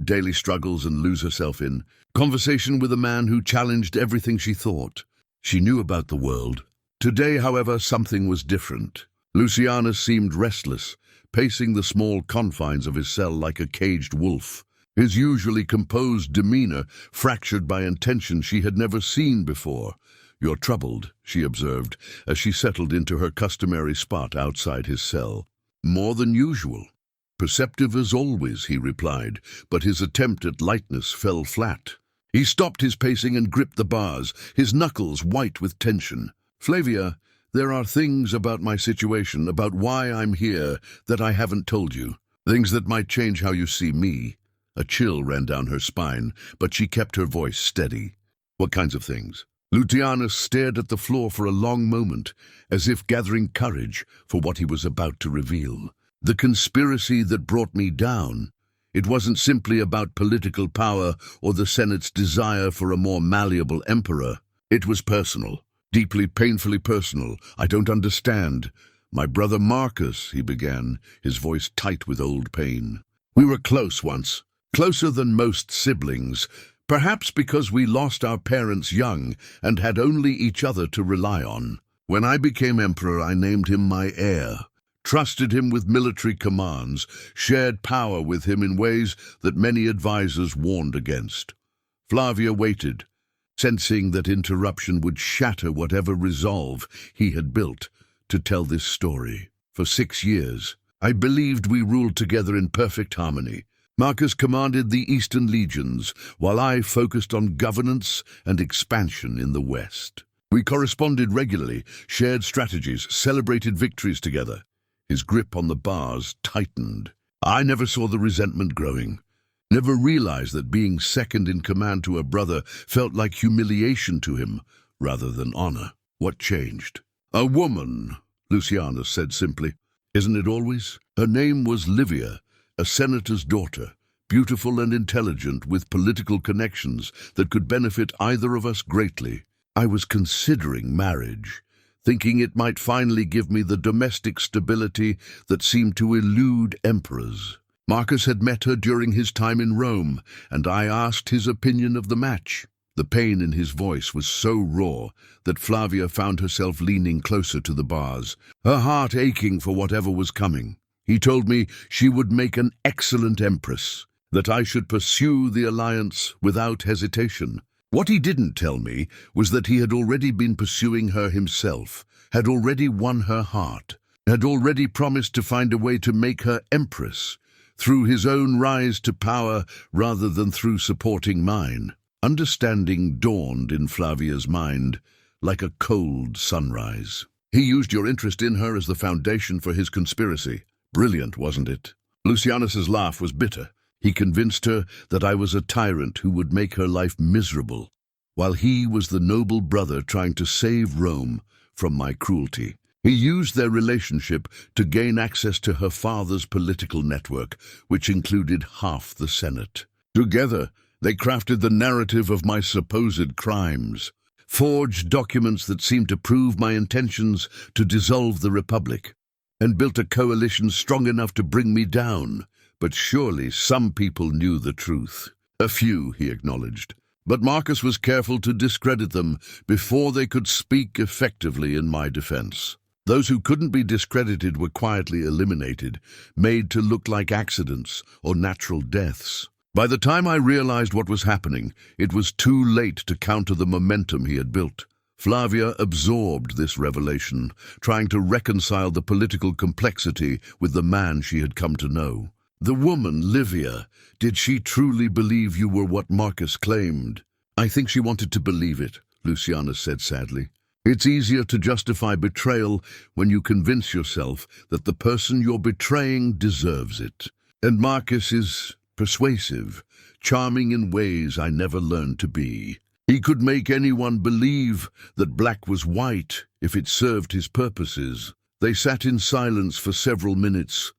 daily struggles and lose herself in conversation with a man who challenged everything she thought she knew about the world. Today, however, something was different. Lucianus seemed restless, pacing the small confines of his cell like a caged wolf, his usually composed demeanor fractured by intention she had never seen before. "You're troubled," she observed, as she settled into her customary spot outside his cell. "More than usual." "Perceptive as always," he replied, but his attempt at lightness fell flat. He stopped his pacing and gripped the bars, his knuckles white with tension. "Flavia, there are things about my situation, about why I'm here, that I haven't told you. Things that might change how you see me." A chill ran down her spine, but she kept her voice steady. "What kinds of things?" Lucianus stared at the floor for a long moment, as if gathering courage for what he was about to reveal. "The conspiracy that brought me down. It wasn't simply about political power or the Senate's desire for a more malleable emperor. It was personal. Deeply, painfully personal. I don't understand. My brother Marcus," he began, his voice tight with old pain. "We were close once, closer than most siblings, perhaps because we lost our parents young and had only each other to rely on. When I became emperor, I named him my heir, trusted him with military commands, shared power with him in ways that many advisors warned against." Flavia waited, sensing that interruption would shatter whatever resolve he had built to tell this story. "For 6 years, I believed we ruled together in perfect harmony. Marcus commanded the Eastern legions, while I focused on governance and expansion in the West. We corresponded regularly, shared strategies, celebrated victories together." His grip on the bars tightened. "I never saw the resentment growing. Never realized that being second in command to a brother felt like humiliation to him rather than honor. What changed?" "A woman," Lucianus said simply. "Isn't it always?" Her name was Livia, a senator's daughter, beautiful and intelligent, with political connections that could benefit either of us greatly. I was considering marriage, thinking it might finally give me the domestic stability that seemed to elude emperors. Marcus had met her during his time in Rome, and I asked his opinion of the match. The pain in his voice was so raw that Flavia found herself leaning closer to the bars, her heart aching for whatever was coming. He told me she would make an excellent empress, that I should pursue the alliance without hesitation. What he didn't tell me was that he had already been pursuing her himself, had already won her heart, had already promised to find a way to make her empress, through his own rise to power rather than through supporting mine. Understanding dawned in Flavia's mind like a cold sunrise. He used your interest in her as the foundation for his conspiracy. Brilliant, wasn't it? Lucianus's laugh was bitter. He convinced her that I was a tyrant who would make her life miserable, while he was the noble brother trying to save Rome from my cruelty. He used their relationship to gain access to her father's political network, which included half the Senate. Together, they crafted the narrative of my supposed crimes, forged documents that seemed to prove my intentions to dissolve the Republic, and built a coalition strong enough to bring me down. But surely some people knew the truth. A few, he acknowledged. But Marcus was careful to discredit them before they could speak effectively in my defense. Those who couldn't be discredited were quietly eliminated, made to look like accidents or natural deaths. By the time I realized what was happening, it was too late to counter the momentum he had built. Flavia absorbed this revelation, trying to reconcile the political complexity with the man she had come to know. The woman, Livia, did she truly believe you were what Marcus claimed? I think she wanted to believe it, Lucianus said sadly. It's easier to justify betrayal when you convince yourself that the person you're betraying deserves it. And Marcus is persuasive, charming in ways I never learned to be. He could make anyone believe that black was white if it served his purposes. They sat in silence for several minutes,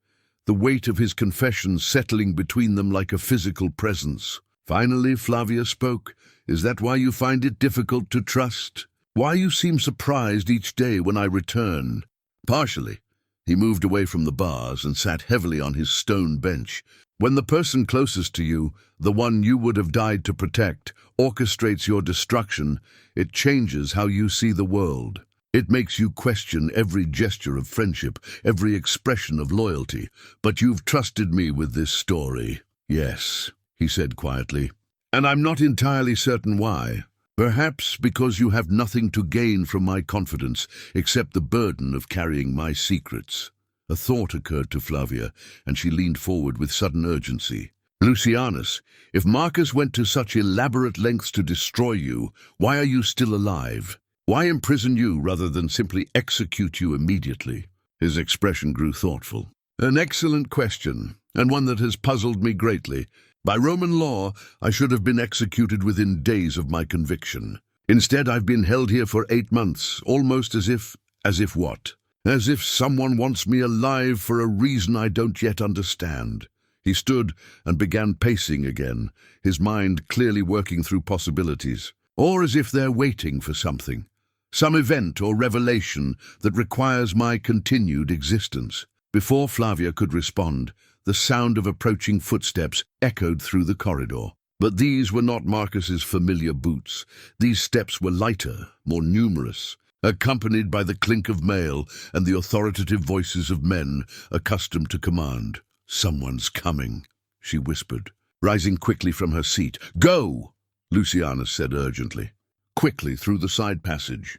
the weight of his confession settling between them like a physical presence. Finally, Flavia spoke. Is that why you find it difficult to trust? Why you seem surprised each day when I return? Partially. He moved away from the bars and sat heavily on his stone bench. When the person closest to you, the one you would have died to protect, orchestrates your destruction, it changes how you see the world. It makes you question every gesture of friendship, every expression of loyalty. But you've trusted me with this story. Yes, he said quietly. And I'm not entirely certain why. Perhaps because you have nothing to gain from my confidence except the burden of carrying my secrets. A thought occurred to Flavia, and she leaned forward with sudden urgency. Lucianus, if Marcus went to such elaborate lengths to destroy you, why are you still alive? Why imprison you rather than simply execute you immediately? His expression grew thoughtful. An excellent question, and one that has puzzled me greatly. By Roman law, I should have been executed within days of my conviction. Instead, I've been held here for 8 months, almost as if what? As if someone wants me alive for a reason I don't yet understand. He stood and began pacing again, his mind clearly working through possibilities. Or as if they're waiting for something, some event or revelation that requires my continued existence. Before Flavia could respond, the sound of approaching footsteps echoed through the corridor. But these were not Marcus's familiar boots. These steps were lighter, more numerous, accompanied by the clink of mail and the authoritative voices of men accustomed to command. Someone's coming, she whispered, rising quickly from her seat. Go, Lucianus said urgently. Quickly through the side passage.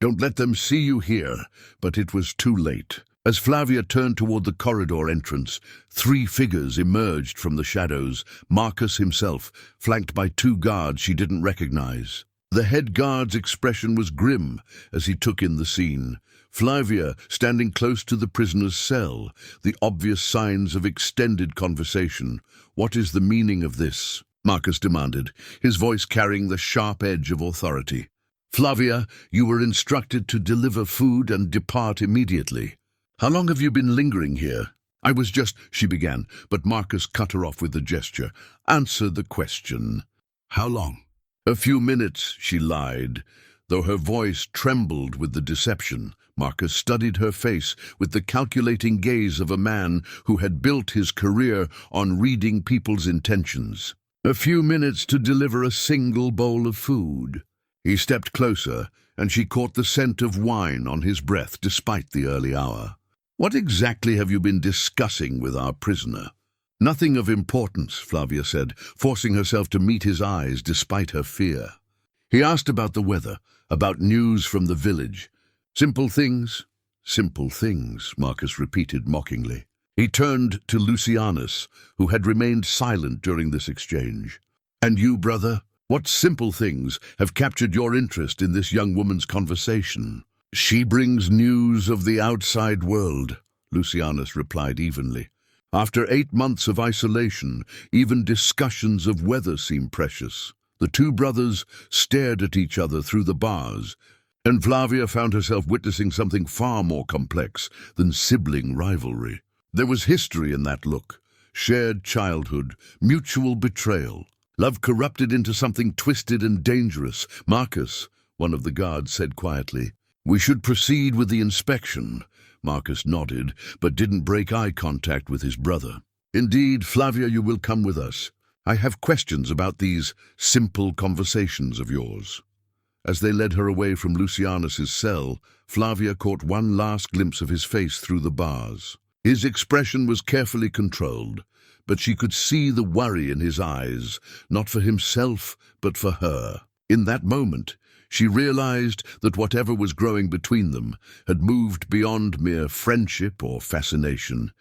Don't let them see you here. But it was too late. As Flavia turned toward the corridor entrance, 3 figures emerged from the shadows, Marcus himself, flanked by 2 guards she didn't recognize. The head guard's expression was grim as he took in the scene. Flavia standing close to the prisoner's cell, the obvious signs of extended conversation. What is the meaning of this? Marcus demanded, his voice carrying the sharp edge of authority. Flavia, you were instructed to deliver food and depart immediately. How long have you been lingering here? I was just, she began, but Marcus cut her off with a gesture. Answer the question. How long? A few minutes, she lied. Though her voice trembled with the deception, Marcus studied her face with the calculating gaze of a man who had built his career on reading people's intentions. A few minutes to deliver a single bowl of food. He stepped closer, and she caught the scent of wine on his breath despite the early hour. What exactly have you been discussing with our prisoner? Nothing of importance, Flavia said, forcing herself to meet his eyes despite her fear. He asked about the weather, about news from the village. Simple things, Marcus repeated mockingly. He turned to Lucianus, who had remained silent during this exchange. And you, brother, what simple things have captured your interest in this young woman's conversation? She brings news of the outside world, Lucianus replied evenly. After 8 months of isolation, even discussions of weather seem precious. The two brothers stared at each other through the bars, and Flavia found herself witnessing something far more complex than sibling rivalry. There was history in that look, shared childhood, mutual betrayal. Love corrupted into something twisted and dangerous. Marcus, one of the guards, said quietly. We should proceed with the inspection. Marcus nodded, but didn't break eye contact with his brother. Indeed, Flavia, you will come with us. I have questions about these simple conversations of yours. As they led her away from Lucianus's cell, Flavia caught one last glimpse of his face through the bars. His expression was carefully controlled, but she could see the worry in his eyes, not for himself, but for her. In that moment, she realized that whatever was growing between them had moved beyond mere friendship or fascination.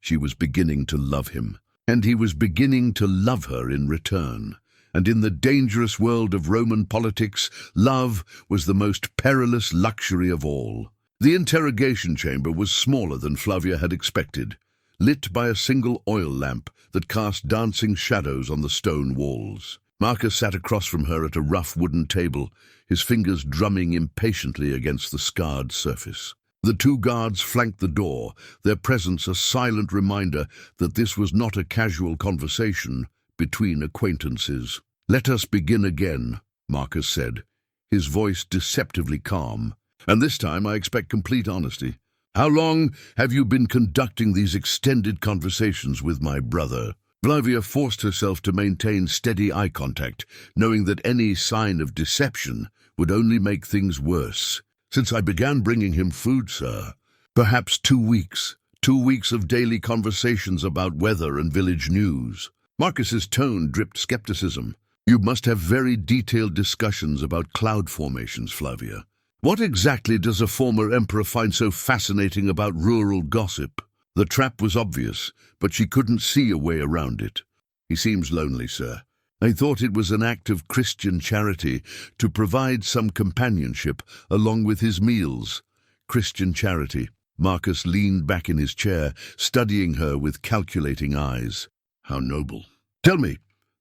She was beginning to love him, and he was beginning to love her in return. And in the dangerous world of Roman politics, love was the most perilous luxury of all. The interrogation chamber was smaller than Flavia had expected, lit by a single oil lamp that cast dancing shadows on the stone walls. Marcus sat across from her at a rough wooden table, his fingers drumming impatiently against the scarred surface. The two guards flanked the door, their presence a silent reminder that this was not a casual conversation between acquaintances. Let us begin again, Marcus said, his voice deceptively calm. And this time I expect complete honesty. How long have you been conducting these extended conversations with my brother? Flavia forced herself to maintain steady eye contact, knowing that any sign of deception would only make things worse. Since I began bringing him food, sir. Perhaps 2 weeks. 2 weeks of daily conversations about weather and village news. Marcus's tone dripped skepticism. You must have very detailed discussions about cloud formations, Flavia. What exactly does a former emperor find so fascinating about rural gossip? The trap was obvious, but she couldn't see a way around it. He seems lonely, sir. I thought it was an act of Christian charity to provide some companionship along with his meals. Christian charity. Marcus leaned back in his chair, studying her with calculating eyes. How noble. Tell me,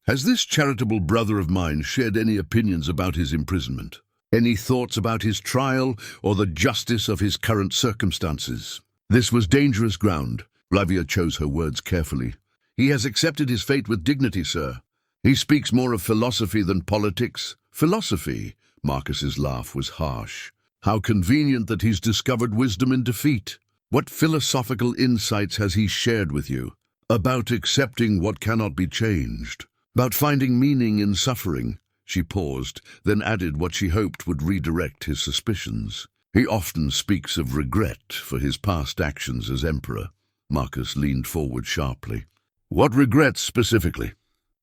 has this charitable brother of mine shared any opinions about his imprisonment? Any thoughts about his trial or the justice of his current circumstances? This was dangerous ground. Flavia chose her words carefully. He has accepted his fate with dignity, sir. He speaks more of philosophy than politics. Philosophy? Marcus's laugh was harsh. How convenient that he's discovered wisdom in defeat. What philosophical insights has he shared with you? About accepting what cannot be changed. About finding meaning in suffering. She paused, then added what she hoped would redirect his suspicions. He often speaks of regret for his past actions as emperor. Marcus leaned forward sharply. What regrets specifically?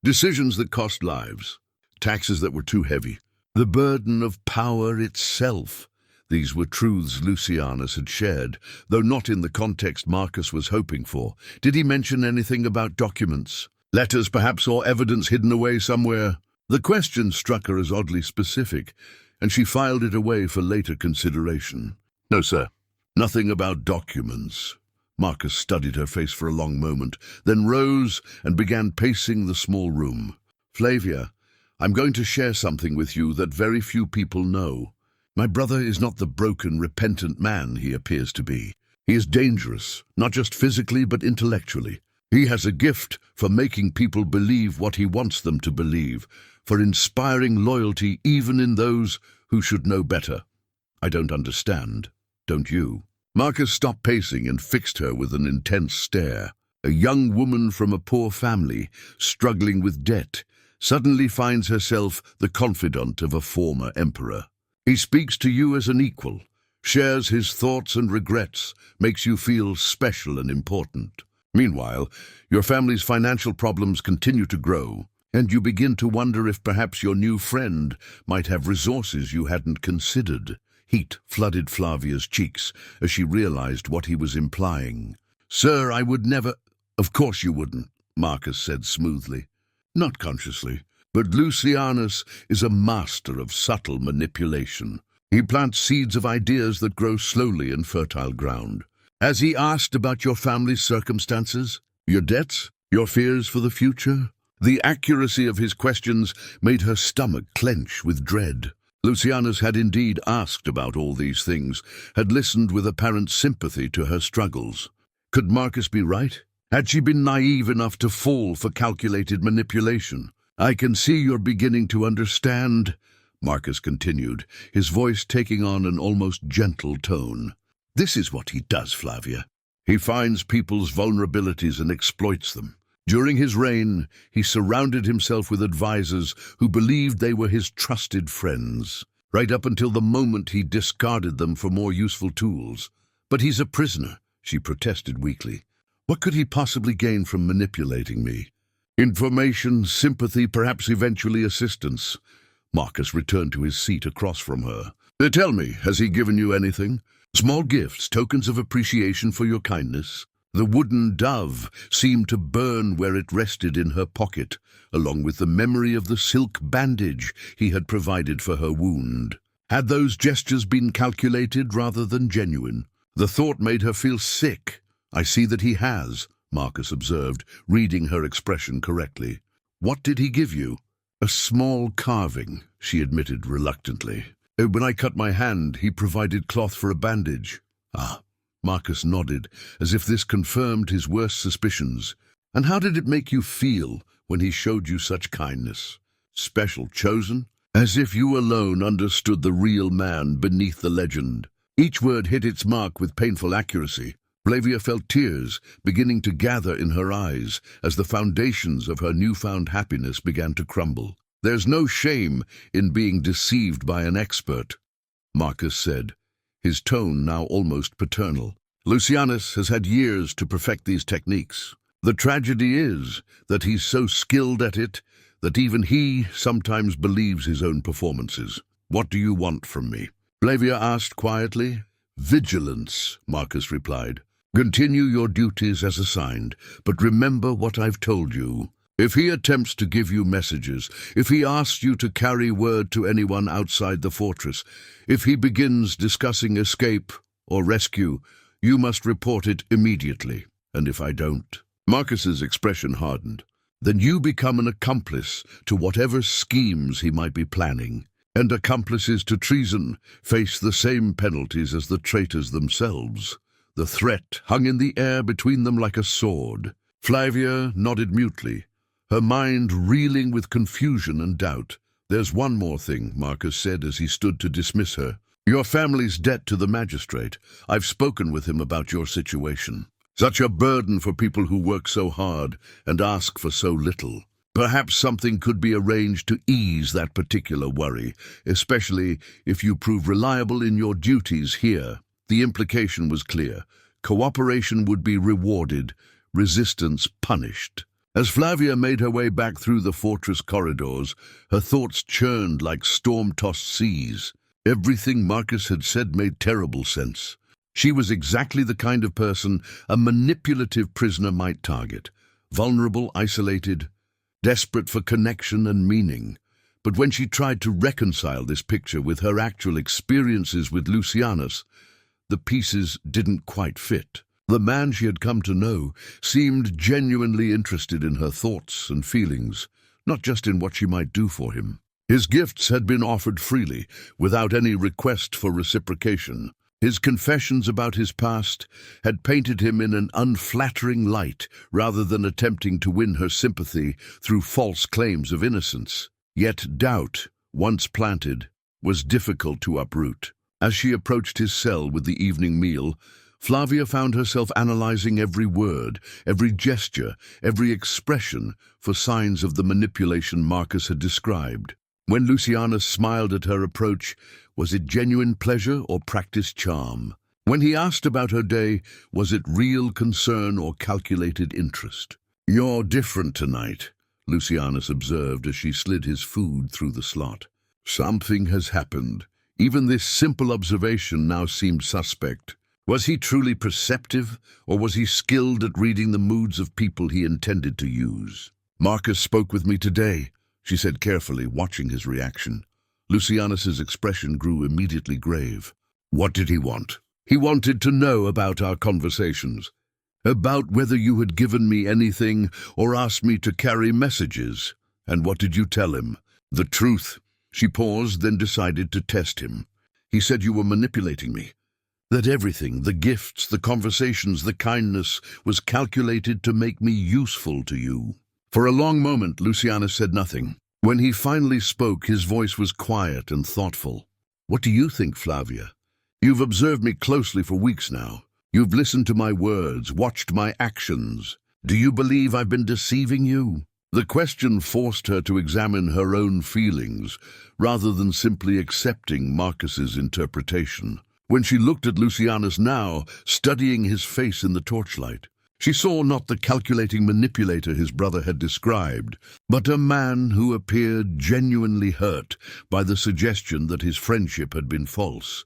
Decisions that cost lives. Taxes that were too heavy. The burden of power itself. These were truths Lucianus had shared, though not in the context Marcus was hoping for. Did he mention anything about documents? Letters, perhaps, or evidence hidden away somewhere? The question struck her as oddly specific, and she filed it away for later consideration. No, sir. Nothing about documents. Marcus studied her face for a long moment, then rose and began pacing the small room. Flavia, I'm going to share something with you that very few people know. My brother is not the broken, repentant man he appears to be. He is dangerous, not just physically but intellectually. He has a gift for making people believe what he wants them to believe, for inspiring loyalty even in those who should know better. I don't understand, don't you? Marcus stopped pacing and fixed her with an intense stare. A young woman from a poor family, struggling with debt, suddenly finds herself the confidant of a former emperor. He speaks to you as an equal, shares his thoughts and regrets, makes you feel special and important. Meanwhile, your family's financial problems continue to grow, and you begin to wonder if perhaps your new friend might have resources you hadn't considered. Heat flooded Flavia's cheeks as she realized what he was implying. "Sir, I would never—" "Of course you wouldn't," Marcus said smoothly. "Not consciously. But Lucianus is a master of subtle manipulation. He plants seeds of ideas that grow slowly in fertile ground. Has he asked about your family's circumstances, your debts, your fears for the future?" The accuracy of his questions made her stomach clench with dread. Lucianus had indeed asked about all these things, had listened with apparent sympathy to her struggles. Could Marcus be right? Had she been naive enough to fall for calculated manipulation? "I can see you're beginning to understand," Marcus continued, his voice taking on an almost gentle tone. "This is what he does, Flavia. He finds people's vulnerabilities and exploits them. During his reign, he surrounded himself with advisors who believed they were his trusted friends, right up until the moment he discarded them for more useful tools. But he's a prisoner," she protested weakly. "What could he possibly gain from manipulating me?" "Information, sympathy, perhaps eventually assistance." Marcus returned to his seat across from her. "Tell me, has he given you anything? Small gifts, tokens of appreciation for your kindness?" The wooden dove seemed to burn where it rested in her pocket, along with the memory of the silk bandage he had provided for her wound. Had those gestures been calculated rather than genuine? The thought made her feel sick. "I see that he has," Marcus observed, reading her expression correctly. "What did he give you?" "A small carving," she admitted reluctantly. "When I cut my hand, he provided cloth for a bandage." "Ah." Marcus nodded, as if this confirmed his worst suspicions. "And how did it make you feel when he showed you such kindness? Special, chosen? As if you alone understood the real man beneath the legend." Each word hit its mark with painful accuracy. Flavia felt tears beginning to gather in her eyes as the foundations of her newfound happiness began to crumble. "There's no shame in being deceived by an expert," Marcus said, his tone now almost paternal. "Lucianus has had years to perfect these techniques. The tragedy is that he's so skilled at it that even he sometimes believes his own performances. What do you want from me?" Flavia asked quietly. "Vigilance," Marcus replied. "Continue your duties as assigned, but remember what I've told you. If he attempts to give you messages, if he asks you to carry word to anyone outside the fortress, if he begins discussing escape or rescue, you must report it immediately. And if I don't—" Marcus's expression hardened. "Then you become an accomplice to whatever schemes he might be planning. And accomplices to treason face the same penalties as the traitors themselves." The threat hung in the air between them like a sword. Flavia nodded mutely, her mind reeling with confusion and doubt. "There's one more thing," Marcus said as he stood to dismiss her. "Your family's debt to the magistrate. I've spoken with him about your situation. Such a burden for people who work so hard and ask for so little. Perhaps something could be arranged to ease that particular worry, especially if you prove reliable in your duties here." The implication was clear. Cooperation would be rewarded, resistance punished. As Flavia made her way back through the fortress corridors, her thoughts churned like storm-tossed seas. Everything Marcus had said made terrible sense. She was exactly the kind of person a manipulative prisoner might target. Vulnerable, isolated, desperate for connection and meaning. But when she tried to reconcile this picture with her actual experiences with Lucianus, the pieces didn't quite fit. The man she had come to know seemed genuinely interested in her thoughts and feelings, not just in what she might do for him. His gifts had been offered freely, without any request for reciprocation. His confessions about his past had painted him in an unflattering light, rather than attempting to win her sympathy through false claims of innocence. Yet doubt, once planted, was difficult to uproot. As she approached his cell with the evening meal, Flavia found herself analyzing every word, every gesture, every expression for signs of the manipulation Marcus had described. When Lucianus smiled at her approach, was it genuine pleasure or practiced charm? When he asked about her day, was it real concern or calculated interest? "You're different tonight," Lucianus observed as she slid his food through the slot. Something has happened. Even this simple observation now seemed suspect. Was he truly perceptive, or was he skilled at reading the moods of people he intended to use? "Marcus spoke with me today," she said carefully, watching his reaction. Lucianus's expression grew immediately grave. "What did he want?" "He wanted to know about our conversations, about whether you had given me anything or asked me to carry messages." "And what did you tell him?" "The truth." She paused, then decided to test him. "He said you were manipulating me, that everything, the gifts, the conversations, the kindness, was calculated to make me useful to you." For a long moment, Lucianus said nothing. When he finally spoke, his voice was quiet and thoughtful. "What do you think, Flavia? You've observed me closely for weeks now. You've listened to my words, watched my actions. Do you believe I've been deceiving you?" The question forced her to examine her own feelings, rather than simply accepting Marcus's interpretation. When she looked at Lucianus now, studying his face in the torchlight, she saw not the calculating manipulator his brother had described, but a man who appeared genuinely hurt by the suggestion that his friendship had been false.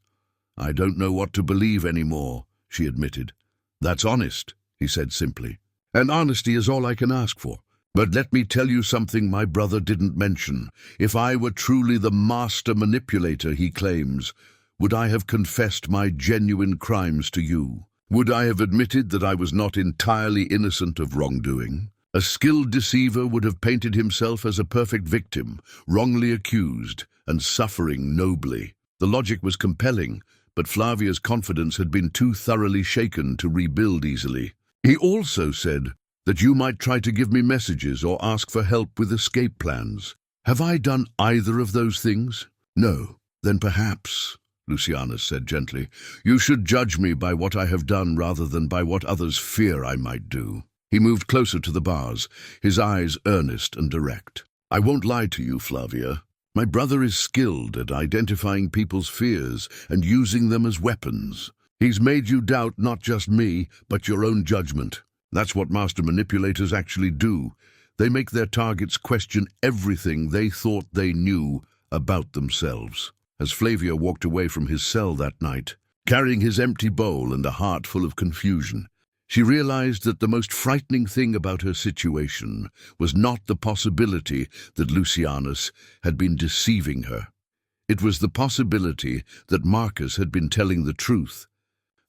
"I don't know what to believe anymore," she admitted. "That's honest," he said simply. "And honesty is all I can ask for. But let me tell you something my brother didn't mention. If I were truly the master manipulator he claims, would I have confessed my genuine crimes to you? Would I have admitted that I was not entirely innocent of wrongdoing? A skilled deceiver would have painted himself as a perfect victim, wrongly accused, and suffering nobly." The logic was compelling, but Flavia's confidence had been too thoroughly shaken to rebuild easily. "He also said that you might try to give me messages or ask for help with escape plans. Have I done either of those things?" "No." "Then perhaps," Lucianus said gently, "you should judge me by what I have done rather than by what others fear I might do." He moved closer to the bars, his eyes earnest and direct. "I won't lie to you, Flavia. My brother is skilled at identifying people's fears and using them as weapons. He's made you doubt not just me, but your own judgment. That's what master manipulators actually do. They make their targets question everything they thought they knew about themselves." As Flavia walked away from his cell that night, carrying his empty bowl and a heart full of confusion, she realized that the most frightening thing about her situation was not the possibility that Lucianus had been deceiving her. It was the possibility that Marcus had been telling the truth,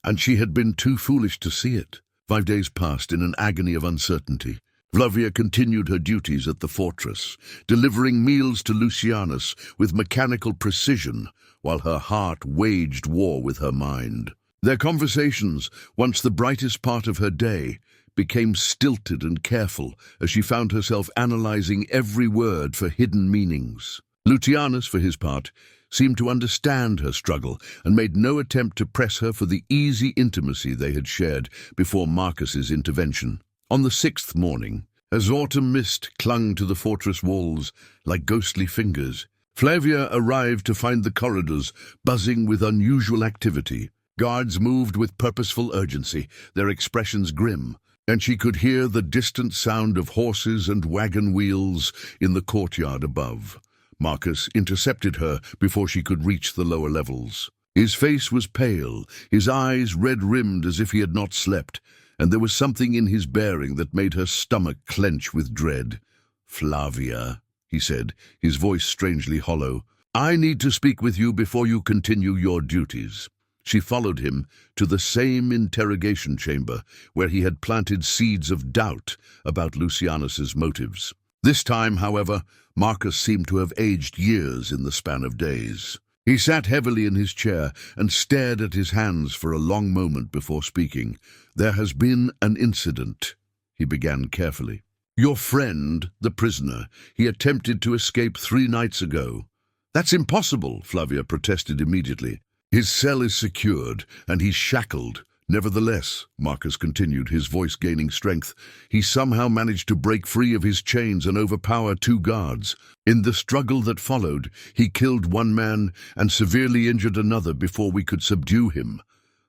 and she had been too foolish to see it. 5 days passed in an agony of uncertainty. Flavia continued her duties at the fortress, delivering meals to Lucianus with mechanical precision, while her heart waged war with her mind. Their conversations, once the brightest part of her day, became stilted and careful as she found herself analyzing every word for hidden meanings. Lucianus, for his part, seemed to understand her struggle and made no attempt to press her for the easy intimacy they had shared before Marcus's intervention. On the 6th morning, as autumn mist clung to the fortress walls like ghostly fingers, Flavia arrived to find the corridors buzzing with unusual activity. Guards moved with purposeful urgency, their expressions grim, and she could hear the distant sound of horses and wagon wheels in the courtyard above. Marcus intercepted her before she could reach the lower levels. His face was pale, his eyes red-rimmed as if he had not slept, and there was something in his bearing that made her stomach clench with dread. "Flavia," he said, his voice strangely hollow, "I need to speak with you before you continue your duties." She followed him to the same interrogation chamber where he had planted seeds of doubt about Lucianus's motives. This time, however, Marcus seemed to have aged years in the span of days. He sat heavily in his chair and stared at his hands for a long moment before speaking. "There has been an incident," he began carefully. "Your friend, the prisoner, he attempted to escape 3 nights ago." "That's impossible," Flavia protested immediately. "His cell is secured, and he's shackled. Nevertheless," Marcus continued, his voice gaining strength, "he somehow managed to break free of his chains and overpower 2 guards. In the struggle that followed, he killed 1 man and severely injured another before we could subdue him."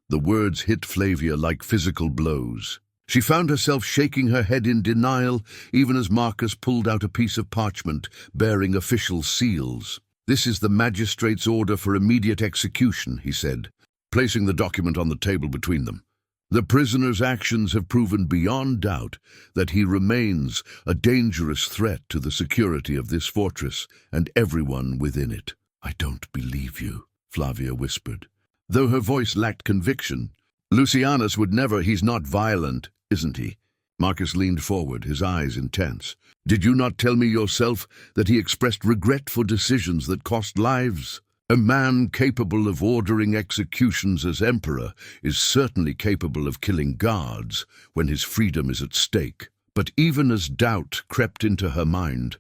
The words hit Flavia like physical blows. She found herself shaking her head in denial, even as Marcus pulled out a piece of parchment bearing official seals. "This is the magistrate's order for immediate execution," he said, placing the document on the table between them. "The prisoner's actions have proven beyond doubt that he remains a dangerous threat to the security of this fortress and everyone within it." "I don't believe you," Flavia whispered, though her voice lacked conviction. "Lucianus would never. He's not violent, isn't he?" Marcus leaned forward, his eyes intense. "Did you not tell me yourself that he expressed regret for decisions that cost lives? A man capable of ordering executions as emperor is certainly capable of killing guards when his freedom is at stake." But even as doubt crept into her mind,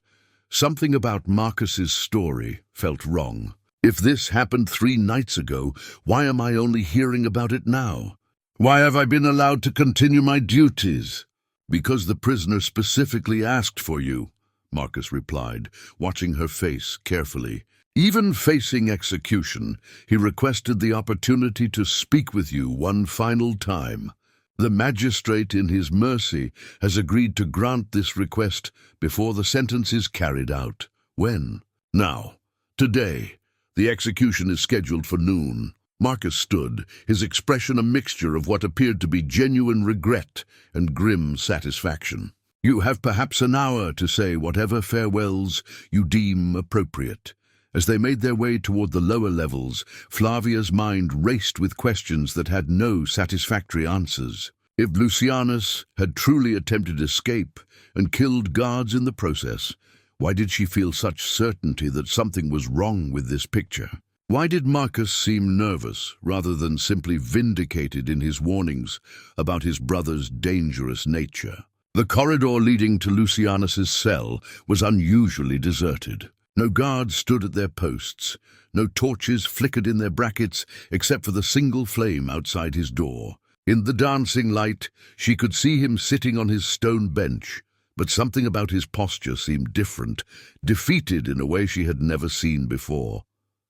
something about Marcus's story felt wrong. If this happened 3 nights ago, why am I only hearing about it now? Why have I been allowed to continue my duties? "Because the prisoner specifically asked for you," Marcus replied, watching her face carefully. "Even facing execution, he requested the opportunity to speak with you one final time. The magistrate, in his mercy, has agreed to grant this request before the sentence is carried out." "When?" "Now. Today. The execution is scheduled for noon." Marcus stood, his expression a mixture of what appeared to be genuine regret and grim satisfaction. "You have perhaps an hour to say whatever farewells you deem appropriate." As they made their way toward the lower levels, Flavia's mind raced with questions that had no satisfactory answers. If Lucianus had truly attempted escape and killed guards in the process, why did she feel such certainty that something was wrong with this picture? Why did Marcus seem nervous rather than simply vindicated in his warnings about his brother's dangerous nature? The corridor leading to Lucianus's cell was unusually deserted. No guards stood at their posts. No torches flickered in their brackets except for the single flame outside his door. In the dancing light, she could see him sitting on his stone bench, but something about his posture seemed different, defeated in a way she had never seen before.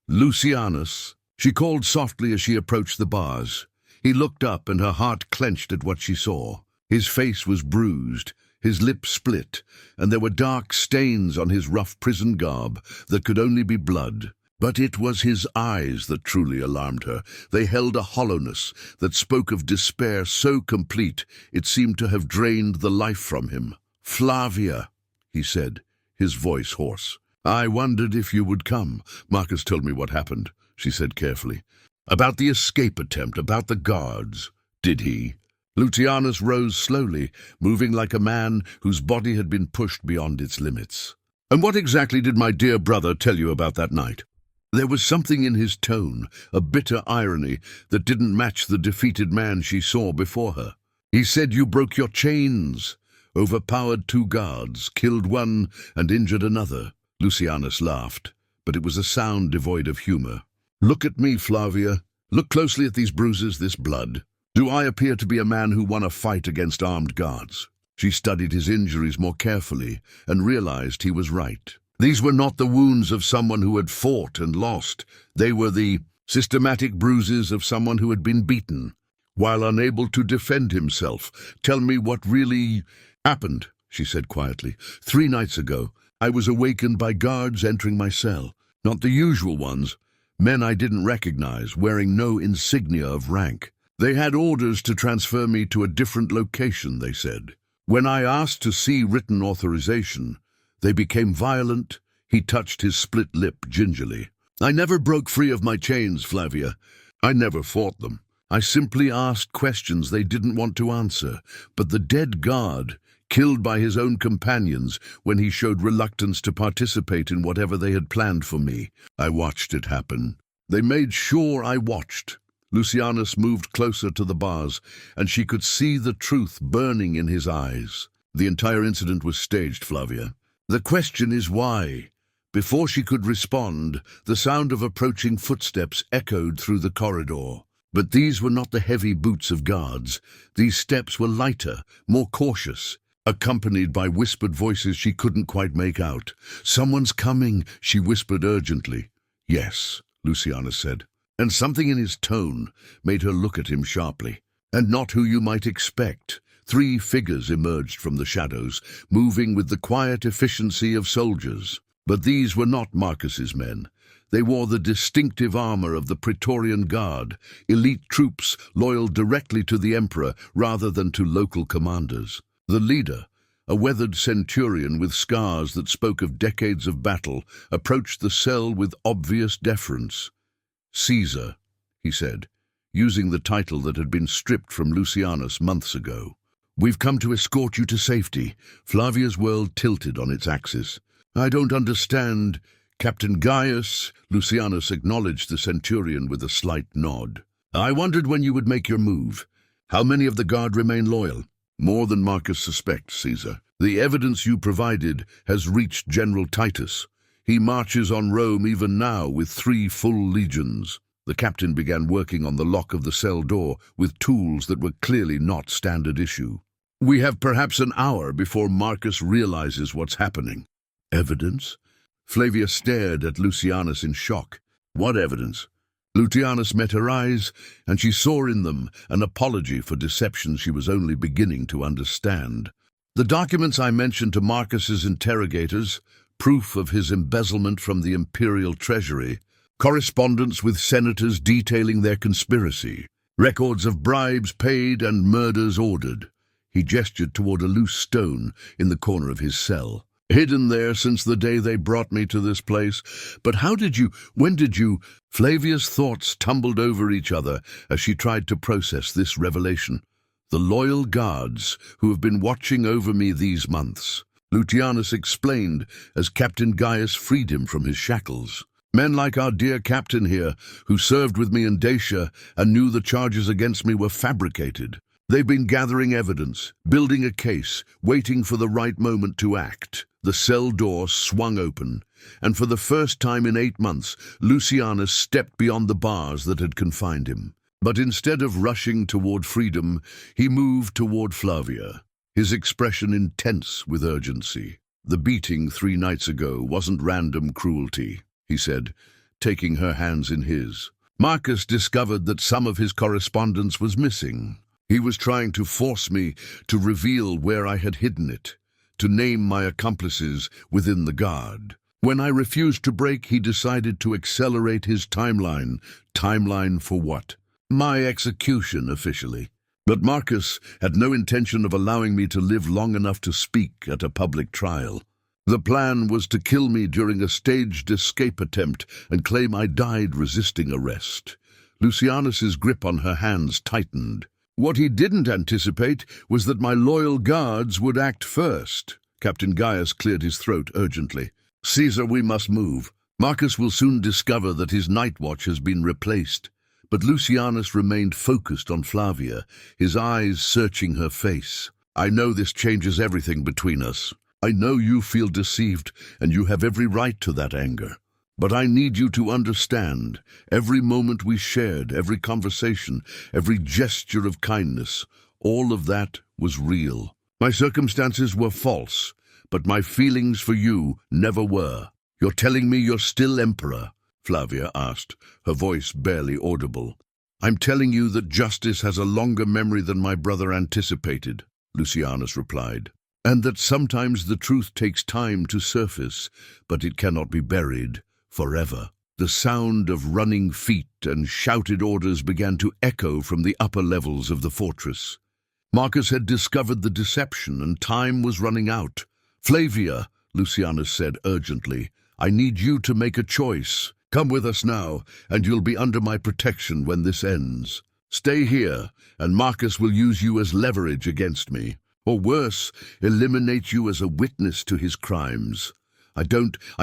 "Lucianus," she called softly as she approached the bars. He looked up, and her heart clenched at what she saw. His face was bruised, his lips split, and there were dark stains on his rough prison garb that could only be blood. But it was his eyes that truly alarmed her. They held a hollowness that spoke of despair so complete it seemed to have drained the life from him. "Flavia," he said, his voice hoarse. "I wondered if you would come. Marcus told me what happened," she said carefully. "About the escape attempt, about the guards." "Did he?" Lucianus rose slowly, moving like a man whose body had been pushed beyond its limits. "And what exactly did my dear brother tell you about that night?" There was something in his tone, a bitter irony, that didn't match the defeated man she saw before her. "He said you broke your chains, overpowered 2 guards, killed 1 and injured another." Lucianus laughed, but it was a sound devoid of humor. "Look at me, Flavia. Look closely at these bruises, this blood. Do I appear to be a man who won a fight against armed guards?" She studied his injuries more carefully and realized he was right. These were not the wounds of someone who had fought and lost. They were the systematic bruises of someone who had been beaten, while unable to defend himself. "Tell me what really happened," she said quietly. 3 nights ago, I was awakened by guards entering my cell. Not the usual ones. Men I didn't recognize, wearing no insignia of rank. They had orders to transfer me to a different location, they said. When I asked to see written authorization, they became violent. He touched his split lip gingerly. "I never broke free of my chains, Flavia. I never fought them. I simply asked questions they didn't want to answer. But the dead guard killed by his own companions when he showed reluctance to participate in whatever they had planned for me. I watched it happen. They made sure I watched. Lucianus moved closer to the bars, and she could see the truth burning in his eyes. The entire incident was staged, Flavia. The question is why? Before she could respond, the sound of approaching footsteps echoed through the corridor. But these were not the heavy boots of guards. These steps were lighter, more cautious, accompanied by whispered voices she couldn't quite make out. "Someone's coming," she whispered urgently. "Yes," Lucianus said, and something in his tone made her look at him sharply. "And not who you might expect." 3 figures emerged from the shadows, moving with the quiet efficiency of soldiers. But these were not Marcus's men. They wore the distinctive armor of the Praetorian Guard, elite troops loyal directly to the emperor rather than to local commanders. The leader, a weathered centurion with scars that spoke of decades of battle, approached the cell with obvious deference. "Caesar," he said, using the title that had been stripped from Lucianus months ago. "We've come to escort you to safety." Flavia's world tilted on its axis. "I don't understand. Captain Gaius," Lucianus acknowledged the centurion with a slight nod. "I wondered when you would make your move. How many of the guard remain loyal?" "More than Marcus suspects, Caesar. The evidence you provided has reached General Titus. He marches on Rome even now with 3 full legions." The captain began working on the lock of the cell door with tools that were clearly not standard issue. "We have perhaps an hour before Marcus realizes what's happening." "Evidence?" Flavia stared at Lucianus in shock. "What evidence?" Lucianus met her eyes, and she saw in them an apology for deception she was only beginning to understand. "The documents I mentioned to Marcus's interrogators, proof of his embezzlement from the imperial treasury, correspondence with senators detailing their conspiracy, records of bribes paid and murders ordered." He gestured toward a loose stone in the corner of his cell. "Hidden there since the day they brought me to this place. But when did you? Flavia's thoughts tumbled over each other as she tried to process this revelation. "The loyal guards who have been watching over me these months," Lucianus explained as Captain Gaius freed him from his shackles. "Men like our dear captain here, who served with me in Dacia and knew the charges against me were fabricated. They've been gathering evidence, building a case, waiting for the right moment to act." The cell door swung open, and for the first time in 8 months, Lucianus stepped beyond the bars that had confined him. But instead of rushing toward freedom, he moved toward Flavia, his expression intense with urgency. "The beating 3 nights ago wasn't random cruelty," he said, taking her hands in his. "Marcus discovered that some of his correspondence was missing. He was trying to force me to reveal where I had hidden it, to name my accomplices within the guard. When I refused to break, he decided to accelerate his timeline. Timeline for what? My execution, officially. But Marcus had no intention of allowing me to live long enough to speak at a public trial. The plan was to kill me during a staged escape attempt and claim I died resisting arrest." Lucianus's grip on her hands tightened. "What he didn't anticipate was that my loyal guards would act first." Captain Gaius cleared his throat urgently. "Caesar, we must move. Marcus will soon discover that his night watch has been replaced." But Lucianus remained focused on Flavia, his eyes searching her face. "I know this changes everything between us. I know you feel deceived, and you have every right to that anger. But I need you to understand, every moment we shared, every conversation, every gesture of kindness, all of that was real. My circumstances were false, but my feelings for you never were." "You're telling me you're still emperor?" Flavia asked, her voice barely audible. "I'm telling you that justice has a longer memory than my brother anticipated," Lucianus replied. "And that sometimes the truth takes time to surface, but it cannot be buried forever." The sound of running feet and shouted orders began to echo from the upper levels of the fortress. Marcus had discovered the deception, and time was running out. "Flavia," Lucianus said urgently, "I need you to make a choice. Come with us now, and you'll be under my protection when this ends. Stay here, and Marcus will use you as leverage against me." or worse, eliminate you as a witness to his crimes. I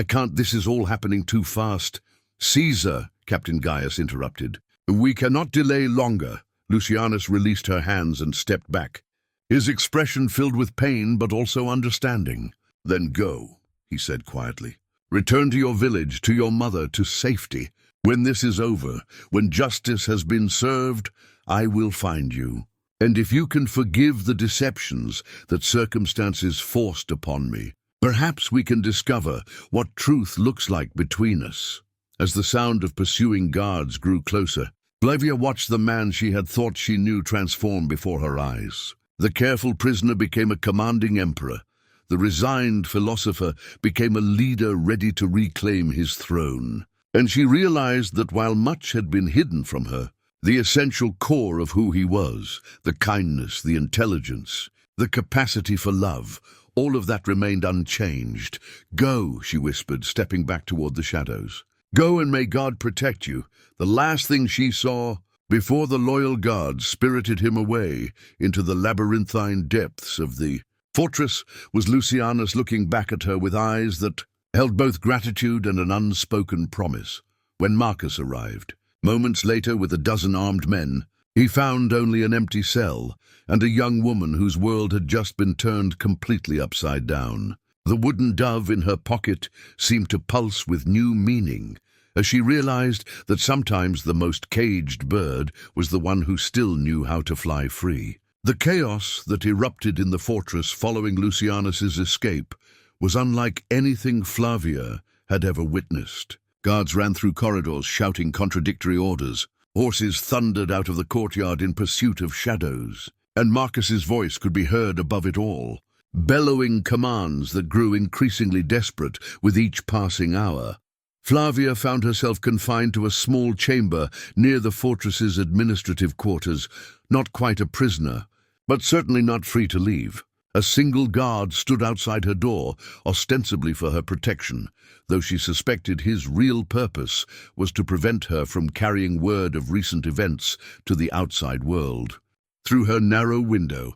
can't, this is all happening too fast. Caesar, Captain Gaius interrupted. We cannot delay longer. Lucianus released her hands and stepped back, his expression filled with pain but also understanding. Then go, he said quietly. Return to your village, to your mother, to safety. When this is over, when justice has been served, I will find you. And if you can forgive the deceptions that circumstances forced upon me, perhaps we can discover what truth looks like between us. As the sound of pursuing guards grew closer, Flavia watched the man she had thought she knew transform before her eyes. The careful prisoner became a commanding emperor. The resigned philosopher became a leader ready to reclaim his throne. And she realized that while much had been hidden from her, the essential core of who he was, the kindness, the intelligence, the capacity for love, all of that remained unchanged. Go, she whispered, stepping back toward the shadows. Go and may God protect you. The last thing she saw before the loyal guards spirited him away into the labyrinthine depths of the fortress was Lucianus looking back at her with eyes that held both gratitude and an unspoken promise. When Marcus arrived, moments later with a dozen armed men, he found only an empty cell and a young woman whose world had just been turned completely upside down. The wooden dove in her pocket seemed to pulse with new meaning, as she realized that sometimes the most caged bird was the one who still knew how to fly free. The chaos that erupted in the fortress following Lucianus's escape was unlike anything Flavia had ever witnessed. Guards ran through corridors shouting contradictory orders. Horses thundered out of the courtyard in pursuit of shadows, and Marcus's voice could be heard above it all, bellowing commands that grew increasingly desperate with each passing hour. Flavia found herself confined to a small chamber near the fortress's administrative quarters, not quite a prisoner, but certainly not free to leave. A single guard stood outside her door, ostensibly for her protection, though she suspected his real purpose was to prevent her from carrying word of recent events to the outside world. Through her narrow window,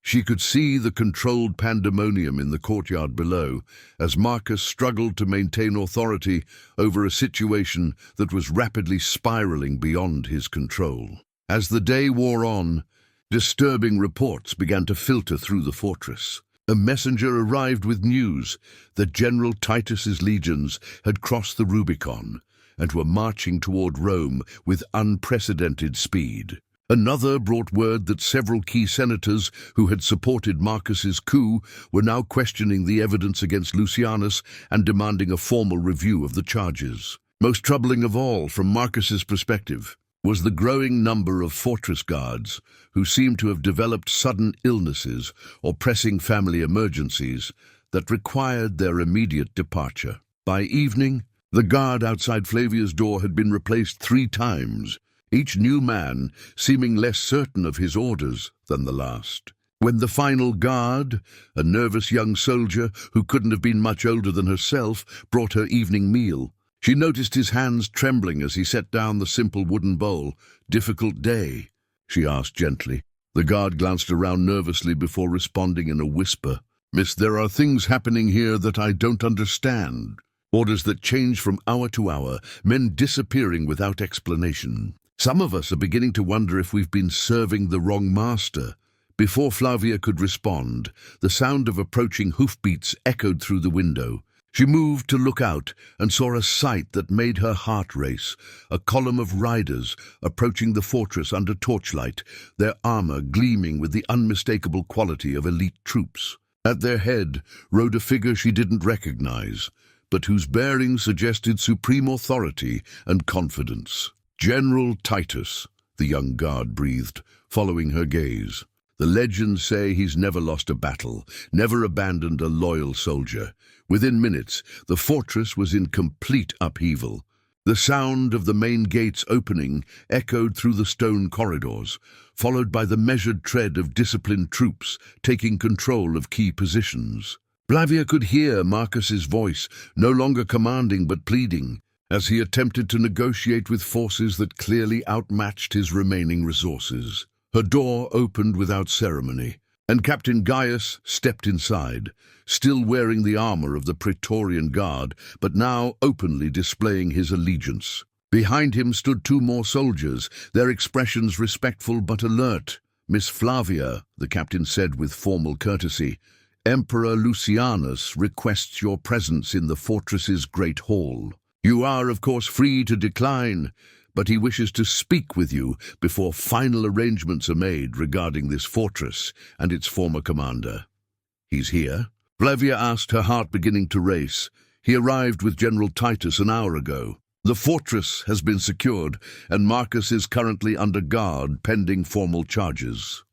she could see the controlled pandemonium in the courtyard below, as Marcus struggled to maintain authority over a situation that was rapidly spiraling beyond his control. As the day wore on, disturbing reports began to filter through the fortress. A messenger arrived with news that General Titus's legions had crossed the Rubicon and were marching toward Rome with unprecedented speed. Another brought word that several key senators who had supported Marcus's coup were now questioning the evidence against Lucianus and demanding a formal review of the charges. Most troubling of all, from Marcus's perspective, was the growing number of fortress guards who seemed to have developed sudden illnesses or pressing family emergencies that required their immediate departure. By evening, the guard outside Flavia's door had been replaced 3 times, each new man seeming less certain of his orders than the last. When the final guard, a nervous young soldier who couldn't have been much older than herself, brought her evening meal, she noticed his hands trembling as he set down the simple wooden bowl. "Difficult day?" she asked gently. The guard glanced around nervously before responding in a whisper. "Miss, there are things happening here that I don't understand. Orders that change from hour to hour, men disappearing without explanation. Some of us are beginning to wonder if we've been serving the wrong master." Before Flavia could respond, the sound of approaching hoofbeats echoed through the window. She moved to look out and saw a sight that made her heart race. A column of riders approaching the fortress under torchlight, their armor gleaming with the unmistakable quality of elite troops. At their head rode a figure she didn't recognize, but whose bearing suggested supreme authority and confidence. "General Titus," the young guard breathed, following her gaze. "The legends say he's never lost a battle, never abandoned a loyal soldier." Within minutes, the fortress was in complete upheaval. The sound of the main gates opening echoed through the stone corridors, followed by the measured tread of disciplined troops taking control of key positions. Flavia could hear Marcus's voice, no longer commanding but pleading, as he attempted to negotiate with forces that clearly outmatched his remaining resources. Her door opened without ceremony, and Captain Gaius stepped inside, still wearing the armor of the Praetorian Guard, but now openly displaying his allegiance. Behind him stood two more soldiers, their expressions respectful but alert. "Miss Flavia," the captain said with formal courtesy, "Emperor Lucianus requests your presence in the fortress's great hall. You are, of course, free to decline, but he wishes to speak with you before final arrangements are made regarding this fortress and its former commander." "He's here?" Flavia asked, her heart beginning to race. "He arrived with General Titus an hour ago. The fortress has been secured, and Marcus is currently under guard pending formal charges."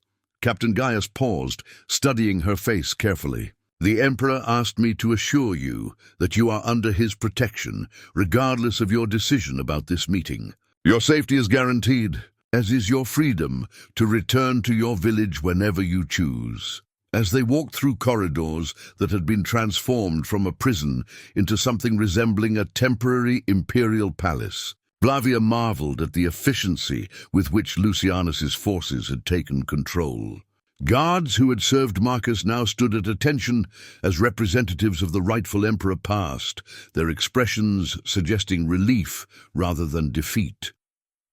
Captain Gaius paused, studying her face carefully. "The Emperor asked me to assure you that you are under his protection, regardless of your decision about this meeting. Your safety is guaranteed, as is your freedom to return to your village whenever you choose." As they walked through corridors that had been transformed from a prison into something resembling a temporary imperial palace, Flavia marveled at the efficiency with which Lucianus's forces had taken control. Guards who had served Marcus now stood at attention as representatives of the rightful emperor passed, their expressions suggesting relief rather than defeat.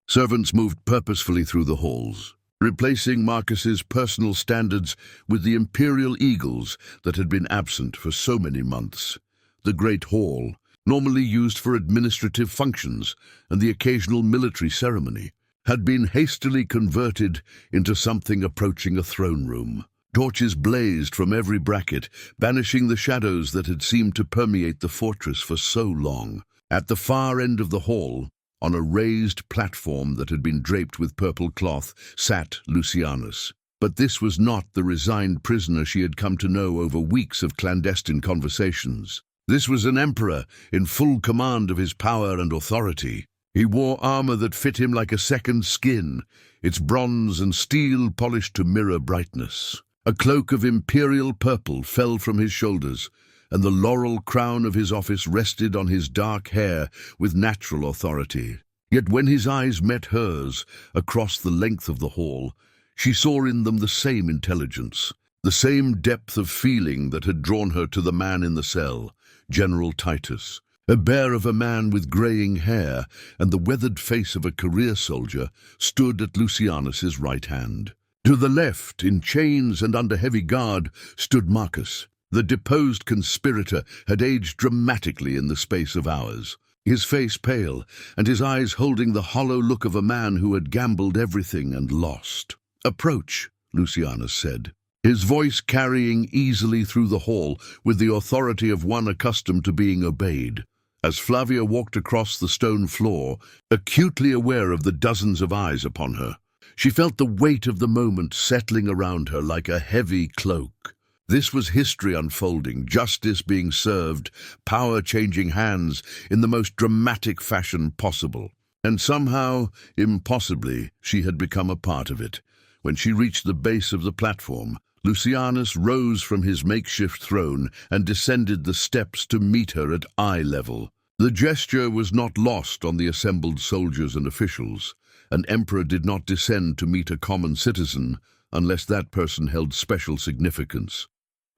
Servants moved purposefully through the halls, replacing Marcus's personal standards with the imperial eagles that had been absent for so many months. The Great Hall, normally used for administrative functions and the occasional military ceremony, had been hastily converted into something approaching a throne room. Torches blazed from every bracket, banishing the shadows that had seemed to permeate the fortress for so long. At the far end of the hall, on a raised platform that had been draped with purple cloth, sat Lucianus. But this was not the resigned prisoner she had come to know over weeks of clandestine conversations. This was an emperor in full command of his power and authority. He wore armor that fit him like a second skin, its bronze and steel polished to mirror brightness. A cloak of imperial purple fell from his shoulders, and the laurel crown of his office rested on his dark hair with natural authority. Yet when his eyes met hers across the length of the hall, she saw in them the same intelligence, the same depth of feeling that had drawn her to the man in the cell, General Titus. A bear of a man with greying hair and the weathered face of a career soldier stood at Lucianus's right hand. To the left, in chains and under heavy guard, stood Marcus. The deposed conspirator had aged dramatically in the space of hours, his face pale and his eyes holding the hollow look of a man who had gambled everything and lost. "Approach," Lucianus said, his voice carrying easily through the hall with the authority of one accustomed to being obeyed. As Flavia walked across the stone floor, acutely aware of the dozens of eyes upon her, she felt the weight of the moment settling around her like a heavy cloak. This was history unfolding, justice being served, power changing hands in the most dramatic fashion possible. And somehow, impossibly, she had become a part of it. When she reached the base of the platform, Lucianus rose from his makeshift throne and descended the steps to meet her at eye level. The gesture was not lost on the assembled soldiers and officials. An emperor did not descend to meet a common citizen unless that person held special significance.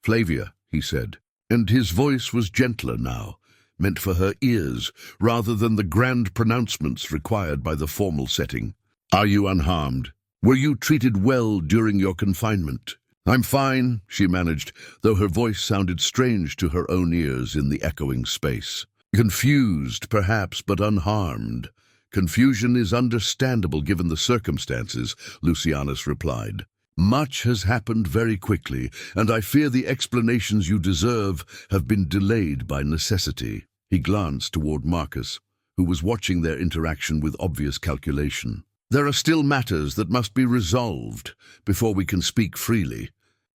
"Flavia," he said, and his voice was gentler now, meant for her ears rather than the grand pronouncements required by the formal setting. "Are you unharmed? Were you treated well during your confinement?" "I'm fine," she managed, though her voice sounded strange to her own ears in the echoing space. "Confused, perhaps, but unharmed. Confusion is understandable given the circumstances," Lucianus replied. "Much has happened very quickly, and I fear the explanations you deserve have been delayed by necessity." He glanced toward Marcus, who was watching their interaction with obvious calculation. "There are still matters that must be resolved before we can speak freely."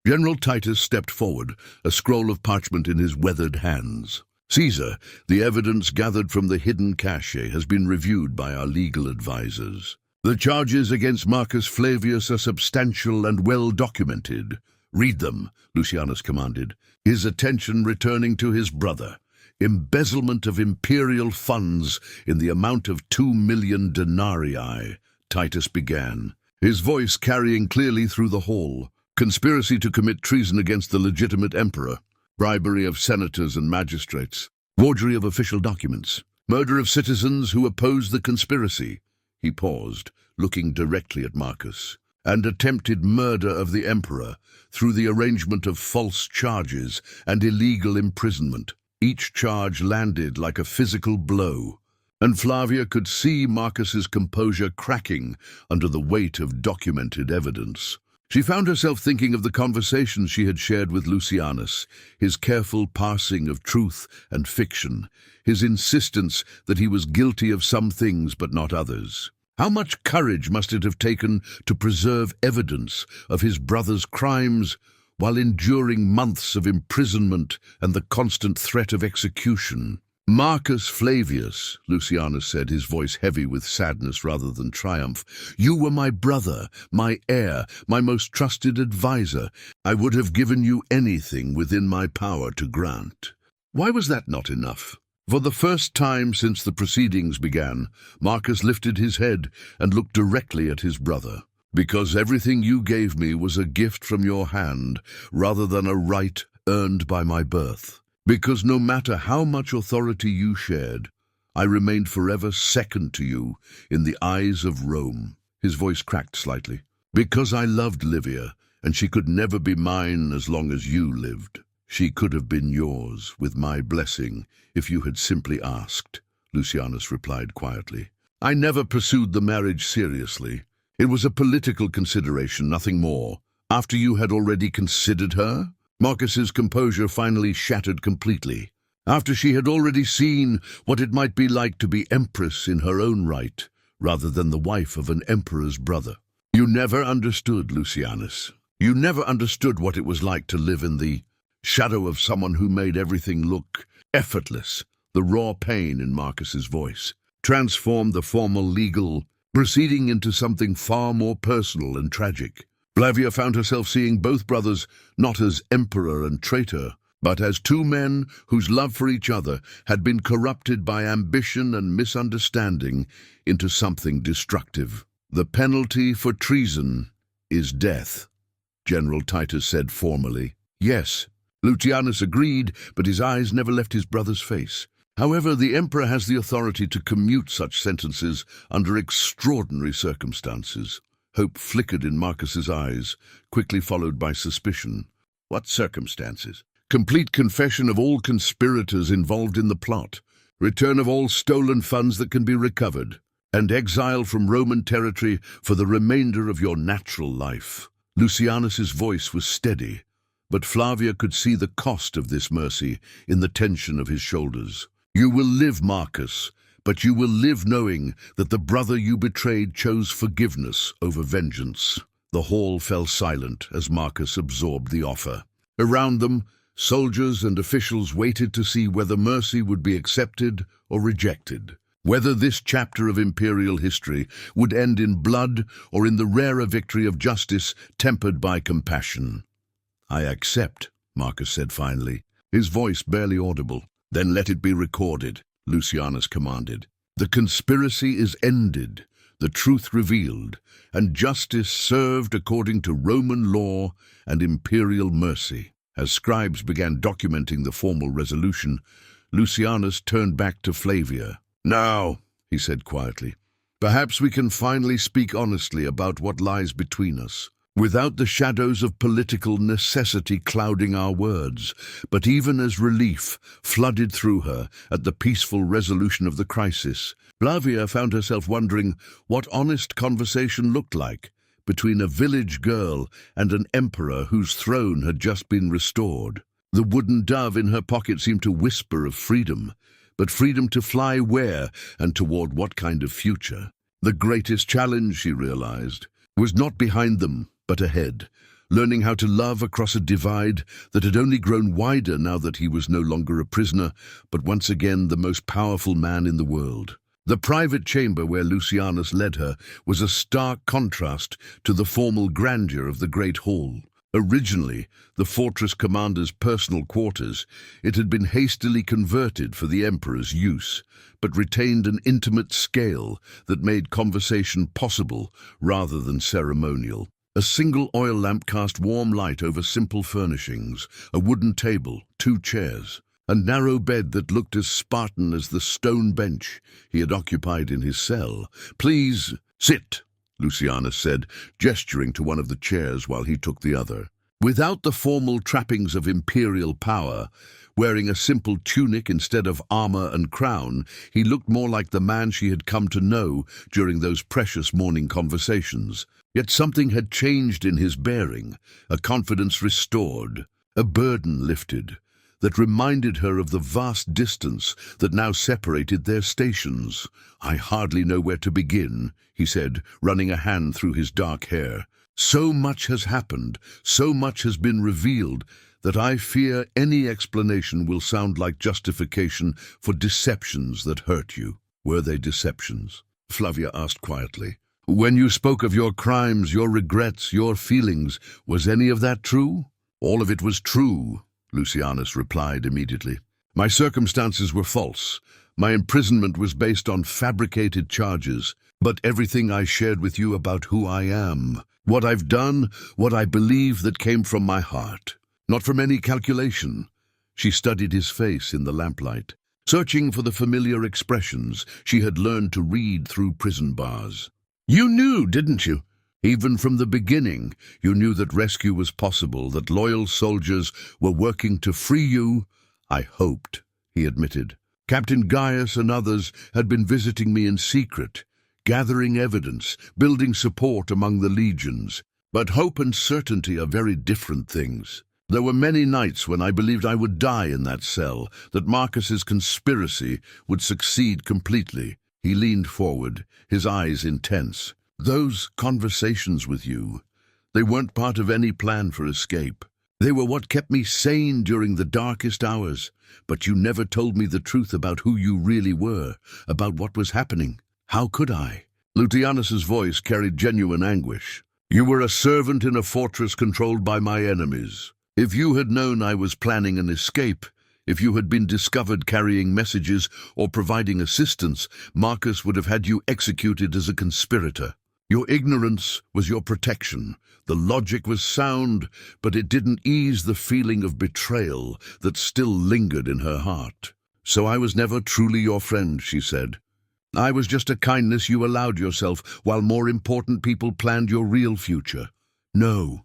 General Titus stepped forward, a scroll of parchment in his weathered hands. "Caesar, the evidence gathered from the hidden cache has been reviewed by our legal advisors. The charges against Marcus Flavius are substantial and well documented. Read them," Lucianus commanded, his attention returning to his brother. "Embezzlement of imperial funds in the amount of 2,000,000 denarii, Titus began, his voice carrying clearly through the hall. conspiracy to commit treason against the legitimate emperor, bribery of senators and magistrates, forgery of official documents, murder of citizens who opposed the conspiracy. He paused, looking directly at Marcus. And attempted murder of the emperor through the arrangement of false charges and illegal imprisonment. Each charge landed like a physical blow, and Flavia could see Marcus's composure cracking under the weight of documented evidence. She found herself thinking of the conversations she had shared with Lucianus, his careful parsing of truth and fiction, his insistence that he was guilty of some things but not others. How much courage must it have taken to preserve evidence of his brother's crimes while enduring months of imprisonment and the constant threat of execution? "Marcus Flavius," Lucianus said, his voice heavy with sadness rather than triumph, "you were my brother, my heir, my most trusted advisor. I would have given you anything within my power to grant." Why was that not enough? For the first time since the proceedings began, Marcus lifted his head and looked directly at his brother. "Because everything you gave me was a gift from your hand, rather than a right earned by my birth. Because no matter how much authority you shared, I remained forever second to you in the eyes of Rome." His voice cracked slightly. "Because I loved Livia, and she could never be mine as long as you lived. She could have been yours, with my blessing, if you had simply asked," Lucianus replied quietly. "I never pursued the marriage seriously. It was a political consideration, nothing more. After you had already considered her?" Marcus's composure finally shattered completely. After she had already seen what it might be like to be empress in her own right, rather than the wife of an emperor's brother. "You never understood, Lucianus. You never understood what it was like to live in the shadow of someone who made everything look effortless." The raw pain in Marcus's voice transformed the formal legal proceeding into something far more personal and tragic. Flavia found herself seeing both brothers not as emperor and traitor, but as two men whose love for each other had been corrupted by ambition and misunderstanding into something destructive. "The penalty for treason is death," General Titus said formally. "Yes," Lucianus agreed, but his eyes never left his brother's face. "However, the emperor has the authority to commute such sentences under extraordinary circumstances." Hope flickered in Marcus's eyes, quickly followed by suspicion. "What circumstances?" "Complete confession of all conspirators involved in the plot, return of all stolen funds that can be recovered, and exile from Roman territory for the remainder of your natural life." Lucianus's voice was steady, but Flavia could see the cost of this mercy in the tension of his shoulders. "You will live, Marcus, but you will live knowing that the brother you betrayed chose forgiveness over vengeance." The hall fell silent as Marcus absorbed the offer. Around them, soldiers and officials waited to see whether mercy would be accepted or rejected, whether this chapter of imperial history would end in blood or in the rarer victory of justice tempered by compassion. "I accept," Marcus said finally, his voice barely audible. "Then let it be recorded," Lucianus commanded. "The conspiracy is ended, the truth revealed, and justice served according to Roman law and imperial mercy." As scribes began documenting the formal resolution, Lucianus turned back to Flavia. "Now," he said quietly, "perhaps we can finally speak honestly about what lies between us, without the shadows of political necessity clouding our words." But even as relief flooded through her at the peaceful resolution of the crisis, Flavia found herself wondering what honest conversation looked like between a village girl and an emperor whose throne had just been restored. The wooden dove in her pocket seemed to whisper of freedom, but freedom to fly where and toward what kind of future? The greatest challenge, she realized, was not behind them, but ahead, learning how to love across a divide that had only grown wider now that he was no longer a prisoner, but once again the most powerful man in the world. The private chamber where Lucianus led her was a stark contrast to the formal grandeur of the great hall. Originally, the fortress commander's personal quarters, it had been hastily converted for the emperor's use, but retained an intimate scale that made conversation possible rather than ceremonial. A single oil lamp cast warm light over simple furnishings, a wooden table, 2 chairs, a narrow bed that looked as Spartan as the stone bench he had occupied in his cell. "Please, sit," Lucianus said, gesturing to one of the chairs while he took the other. Without the formal trappings of imperial power, wearing a simple tunic instead of armor and crown, he looked more like the man she had come to know during those precious morning conversations. Yet something had changed in his bearing, a confidence restored, a burden lifted, that reminded her of the vast distance that now separated their stations. "I hardly know where to begin," he said, running a hand through his dark hair. "So much has happened, so much has been revealed, that I fear any explanation will sound like justification for deceptions that hurt you." "Were they deceptions?" Flavia asked quietly. "When you spoke of your crimes, your regrets, your feelings, was any of that true?" "All of it was true," Lucianus replied immediately. "My circumstances were false. My imprisonment was based on fabricated charges. But everything I shared with you about who I am, what I've done, what I believe, that came from my heart, not from any calculation." She studied his face in the lamplight, searching for the familiar expressions she had learned to read through prison bars. "You knew, didn't you? Even from the beginning, you knew that rescue was possible, that loyal soldiers were working to free you." "I hoped," he admitted. "Captain Gaius and others had been visiting me in secret, gathering evidence, building support among the legions. But hope and certainty are very different things. There were many nights when I believed I would die in that cell, that Marcus's conspiracy would succeed completely." He leaned forward, his eyes intense. "Those conversations with you, they weren't part of any plan for escape. They were what kept me sane during the darkest hours. But you never told me the truth about who you really were, about what was happening. How could I?" Lucianus's voice carried genuine anguish. "You were a servant in a fortress controlled by my enemies. If you had known I was planning an escape, if you had been discovered carrying messages or providing assistance, Marcus would have had you executed as a conspirator. Your ignorance was your protection. The logic was sound, but it didn't ease the feeling of betrayal that still lingered in her heart." "So I was never truly your friend," she said. "I was just a kindness you allowed yourself while more important people planned your real future." "No."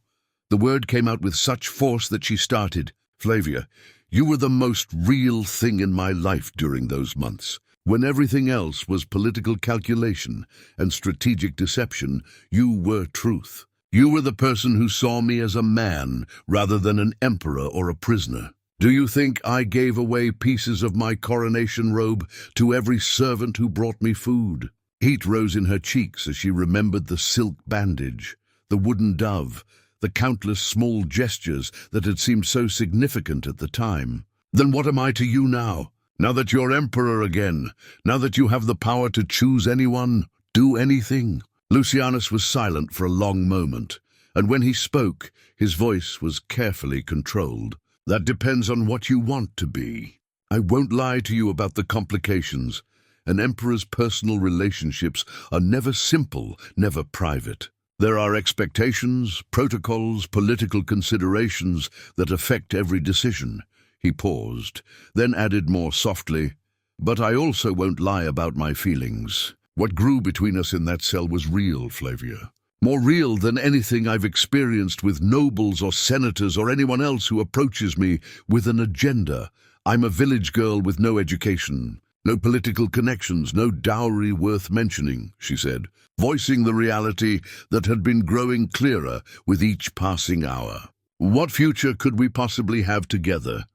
The word came out with such force that she started. "Flavia, you were the most real thing in my life during those months. When everything else was political calculation and strategic deception, you were truth. You were the person who saw me as a man rather than an emperor or a prisoner. Do you think I gave away pieces of my coronation robe to every servant who brought me food?" Heat rose in her cheeks as she remembered the silk bandage, the wooden dove, the countless small gestures that had seemed so significant at the time. "Then what am I to you now? Now that you're emperor again, now that you have the power to choose anyone, do anything?" Lucianus was silent for a long moment, and when he spoke, his voice was carefully controlled. "That depends on what you want to be. I won't lie to you about the complications. An emperor's personal relationships are never simple, never private. There are expectations, protocols, political considerations that affect every decision." He paused, then added more softly, "But I also won't lie about my feelings. What grew between us in that cell was real, Flavia. More real than anything I've experienced with nobles or senators or anyone else who approaches me with an agenda. I'm a village girl with no education, no political connections, no dowry worth mentioning," she said, voicing the reality that had been growing clearer with each passing hour. "What future could we possibly have together?"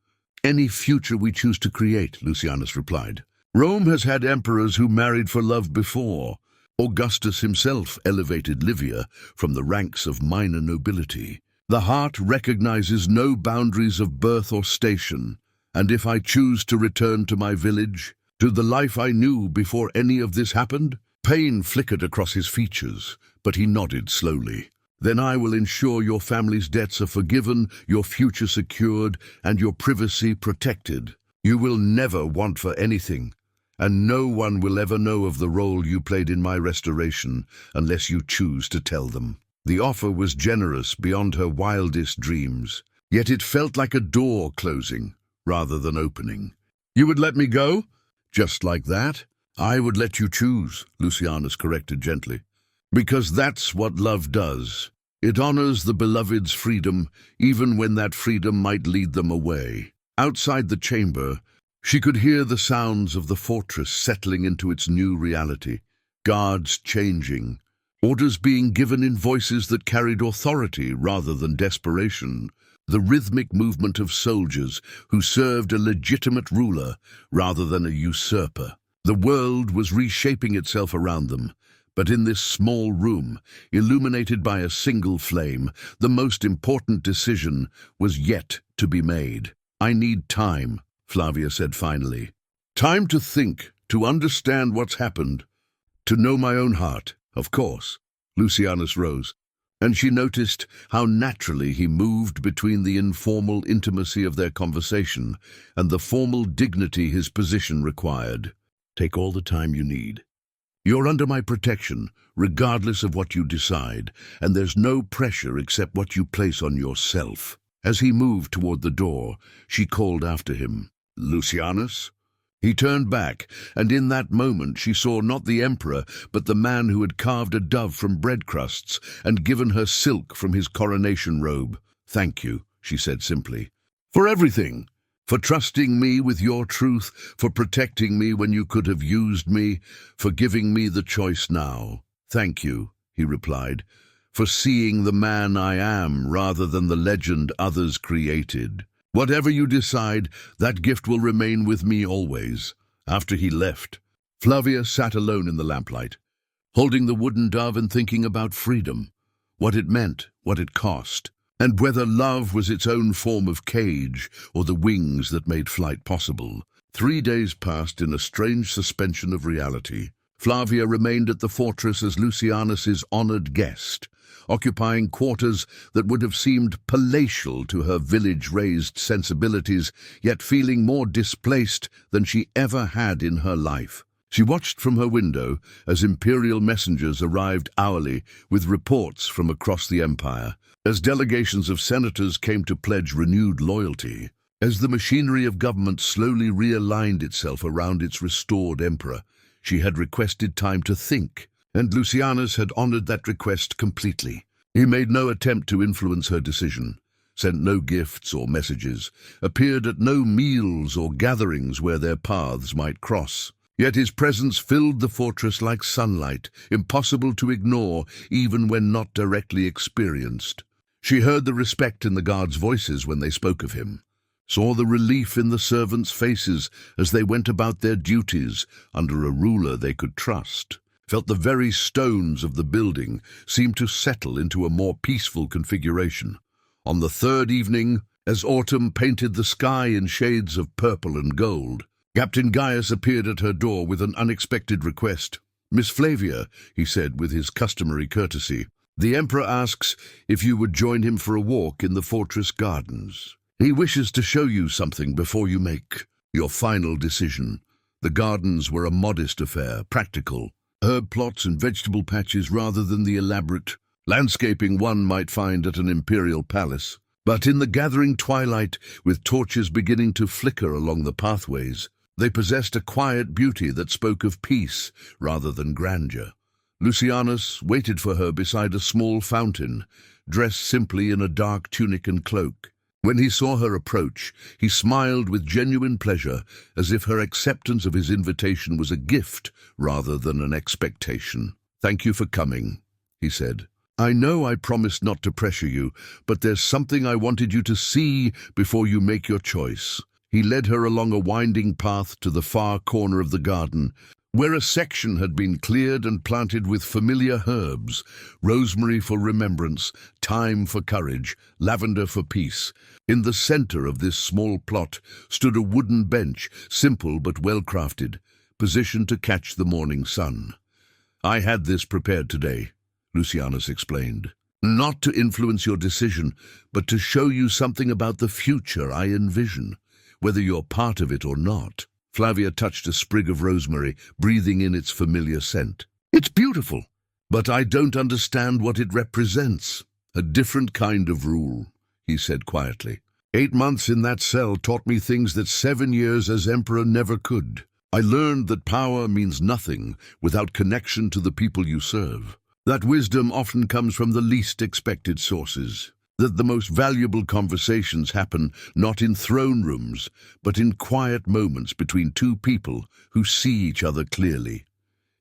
"Any future we choose to create," Lucianus replied. "Rome has had emperors who married for love before. Augustus himself elevated Livia from the ranks of minor nobility. The heart recognizes no boundaries of birth or station, and if I choose to return to my village, to the life I knew before any of this happened," pain flickered across his features, but he nodded slowly, "then I will ensure your family's debts are forgiven, your future secured, and your privacy protected. You will never want for anything, and no one will ever know of the role you played in my restoration unless you choose to tell them." The offer was generous beyond her wildest dreams, yet it felt like a door closing rather than opening. "You would let me go?" "Just like that?" "I would let you choose," Lucianus corrected gently. "Because that's what love does. It honors the beloved's freedom, even when that freedom might lead them away." Outside the chamber, she could hear the sounds of the fortress settling into its new reality. Guards changing, orders being given in voices that carried authority rather than desperation. The rhythmic movement of soldiers who served a legitimate ruler rather than a usurper. The world was reshaping itself around them, but in this small room, illuminated by a single flame, the most important decision was yet to be made. "I need time," Flavia said finally. "Time to think, to understand what's happened, to know my own heart, of course." Lucianus rose, and she noticed how naturally he moved between the informal intimacy of their conversation and the formal dignity his position required. "Take all the time you need. You're under my protection, regardless of what you decide, and there's no pressure except what you place on yourself." As he moved toward the door, she called after him, "Lucianus?" He turned back, and in that moment she saw not the emperor, but the man who had carved a dove from bread crusts and given her silk from his coronation robe. "Thank you," she said simply, "for everything. For trusting me with your truth, for protecting me when you could have used me, for giving me the choice now." "Thank you," he replied, "for seeing the man I am rather than the legend others created. Whatever you decide, that gift will remain with me always." After he left, Flavia sat alone in the lamplight, holding the wooden dove and thinking about freedom, what it meant, what it cost, and whether love was its own form of cage or the wings that made flight possible. 3 days passed in a strange suspension of reality. Flavia remained at the fortress as Lucianus's honored guest, occupying quarters that would have seemed palatial to her village-raised sensibilities, yet feeling more displaced than she ever had in her life. She watched from her window as imperial messengers arrived hourly with reports from across the empire, as delegations of senators came to pledge renewed loyalty, as the machinery of government slowly realigned itself around its restored emperor. She had requested time to think, and Lucianus had honored that request completely. He made no attempt to influence her decision, sent no gifts or messages, appeared at no meals or gatherings where their paths might cross. Yet his presence filled the fortress like sunlight, impossible to ignore even when not directly experienced. She heard the respect in the guards' voices when they spoke of him, saw the relief in the servants' faces as they went about their duties under a ruler they could trust, felt the very stones of the building seem to settle into a more peaceful configuration. On the third evening, as autumn painted the sky in shades of purple and gold, Captain Gaius appeared at her door with an unexpected request. "Miss Flavia," he said with his customary courtesy, "the Emperor asks if you would join him for a walk in the fortress gardens. He wishes to show you something before you make your final decision." The gardens were a modest affair, practical, herb plots and vegetable patches rather than the elaborate landscaping one might find at an imperial palace. But in the gathering twilight, with torches beginning to flicker along the pathways, they possessed a quiet beauty that spoke of peace rather than grandeur. Lucianus waited for her beside a small fountain, dressed simply in a dark tunic and cloak. When he saw her approach, he smiled with genuine pleasure, as if her acceptance of his invitation was a gift rather than an expectation. "Thank you for coming," he said. "I know I promised not to pressure you, but there's something I wanted you to see before you make your choice." He led her along a winding path to the far corner of the garden, where a section had been cleared and planted with familiar herbs: rosemary for remembrance, thyme for courage, lavender for peace. In the center of this small plot stood a wooden bench, simple but well-crafted, positioned to catch the morning sun. "I had this prepared today," Lucianus explained. "Not to influence your decision, but to show you something about the future I envision, whether you're part of it or not." Flavia touched a sprig of rosemary, breathing in its familiar scent. "It's beautiful," But I don't understand what it represents. A different kind of rule, he said quietly. 8 months in that cell taught me things that 7 years as emperor never could. I learned that power means nothing without connection to the people you serve. That wisdom often comes from the least expected sources. That the most valuable conversations happen not in throne rooms, but in quiet moments between two people who see each other clearly.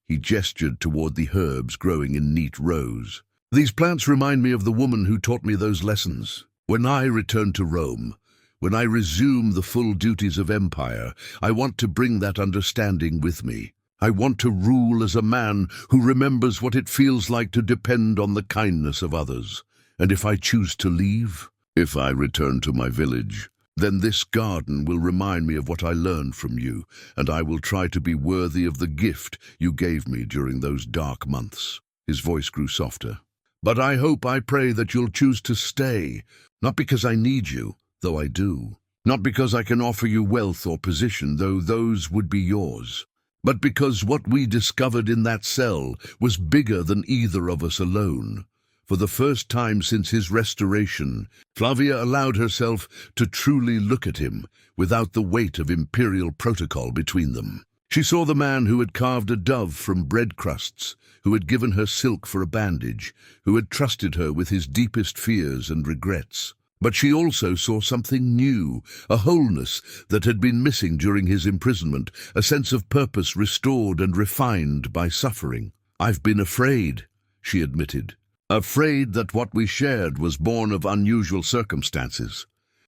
He gestured toward the herbs growing in neat rows. These plants remind me of the woman who taught me those lessons. When I return to Rome, when I resume the full duties of empire, I want to bring that understanding with me. I want to rule as a man who remembers what it feels like to depend on the kindness of others. And if I choose to leave, if I return to my village, then this garden will remind me of what I learned from you, and I will try to be worthy of the gift you gave me during those dark months. His voice grew softer. But I pray that you'll choose to stay, not because I need you, though I do, not because I can offer you wealth or position, though those would be yours, but because what we discovered in that cell was bigger than either of us alone. For the first time since his restoration, Flavia allowed herself to truly look at him without the weight of imperial protocol between them. She saw the man who had carved a dove from bread crusts, who had given her silk for a bandage, who had trusted her with his deepest fears and regrets. But she also saw something new, a wholeness that had been missing during his imprisonment, a sense of purpose restored and refined by suffering. "I've been afraid," she admitted. Afraid that what we shared was born of unusual circumstances,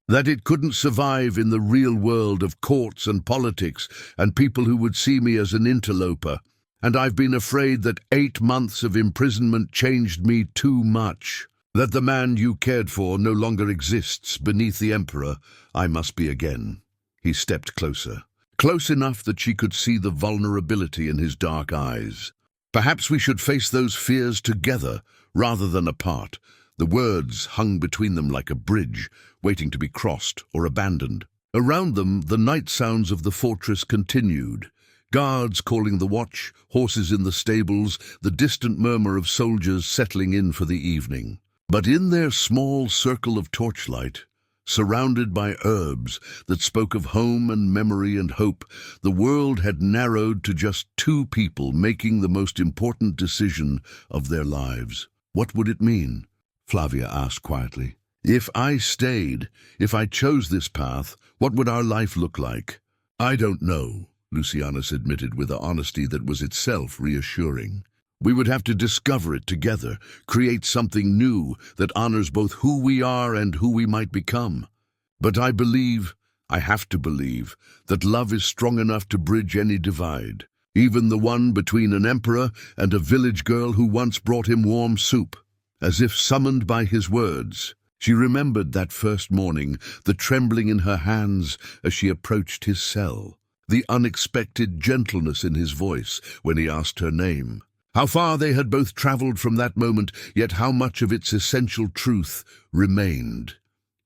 that it couldn't survive in the real world of courts and politics and people who would see me as an interloper. And I've been afraid that 8 months of imprisonment changed me too much, that the man you cared for no longer exists beneath the emperor I must be again. He stepped closer, close enough that she could see the vulnerability in his dark eyes. Perhaps we should face those fears together, rather than apart. The words hung between them like a bridge, waiting to be crossed or abandoned. Around them, the night sounds of the fortress continued. Guards calling the watch, horses in the stables, the distant murmur of soldiers settling in for the evening. But in their small circle of torchlight, surrounded by herbs that spoke of home and memory and hope, the world had narrowed to just 2 people making the most important decision of their lives. "What would it mean?" Flavia asked quietly. "If I stayed, if I chose this path, what would our life look like?" "I don't know," Lucianus admitted with an honesty that was itself reassuring. "We would have to discover it together, create something new that honors both who we are and who we might become. But I have to believe, that love is strong enough to bridge any divide. Even the one between an emperor and a village girl who once brought him warm soup." As if summoned by his words, she remembered that first morning, the trembling in her hands as she approached his cell, the unexpected gentleness in his voice when he asked her name. How far they had both traveled from that moment, yet how much of its essential truth remained.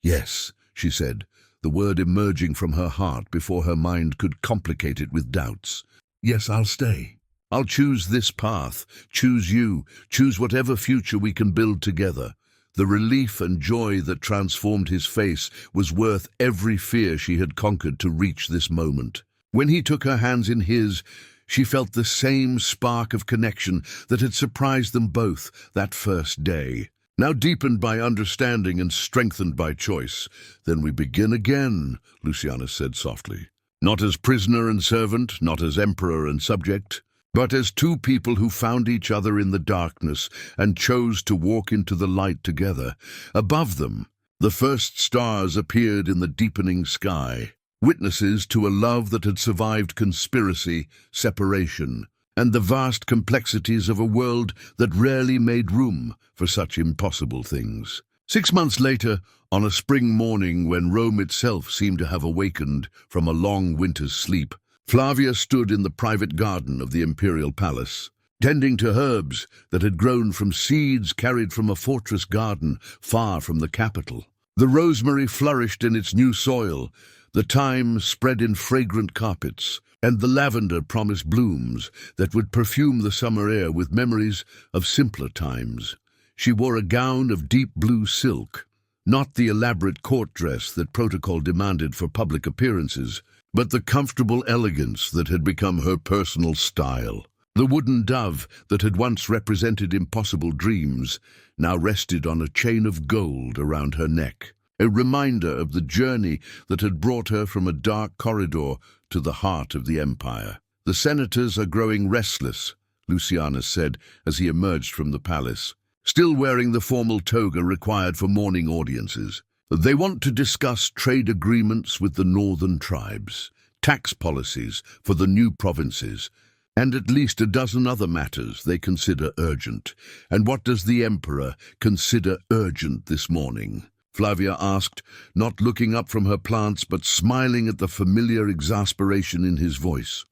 "Yes," she said, the word emerging from her heart before her mind could complicate it with doubts. "Yes, I'll stay. I'll choose this path, choose you, choose whatever future we can build together." The relief and joy that transformed his face was worth every fear she had conquered to reach this moment. When he took her hands in his, she felt the same spark of connection that had surprised them both that first day, now deepened by understanding and strengthened by choice. "Then we begin again," Lucianus said softly. "Not as prisoner and servant, not as emperor and subject, but as 2 people who found each other in the darkness and chose to walk into the light together." Above them, the first stars appeared in the deepening sky, witnesses to a love that had survived conspiracy, separation, and the vast complexities of a world that rarely made room for such impossible things. 6 months later, on a spring morning when Rome itself seemed to have awakened from a long winter's sleep, Flavia stood in the private garden of the imperial palace, tending to herbs that had grown from seeds carried from a fortress garden far from the capital. The rosemary flourished in its new soil, the thyme spread in fragrant carpets, and the lavender promised blooms that would perfume the summer air with memories of simpler times. She wore a gown of deep blue silk, not the elaborate court dress that protocol demanded for public appearances, but the comfortable elegance that had become her personal style. The wooden dove that had once represented impossible dreams now rested on a chain of gold around her neck, a reminder of the journey that had brought her from a dark corridor to the heart of the empire. "The senators are growing restless," Lucianus said as he emerged from the palace, still wearing the formal toga required for morning audiences. "They want to discuss trade agreements with the northern tribes, tax policies for the new provinces, and at least a dozen other matters they consider urgent." "And what does the emperor consider urgent this morning?" Flavia asked, not looking up from her plants but smiling at the familiar exasperation in his voice.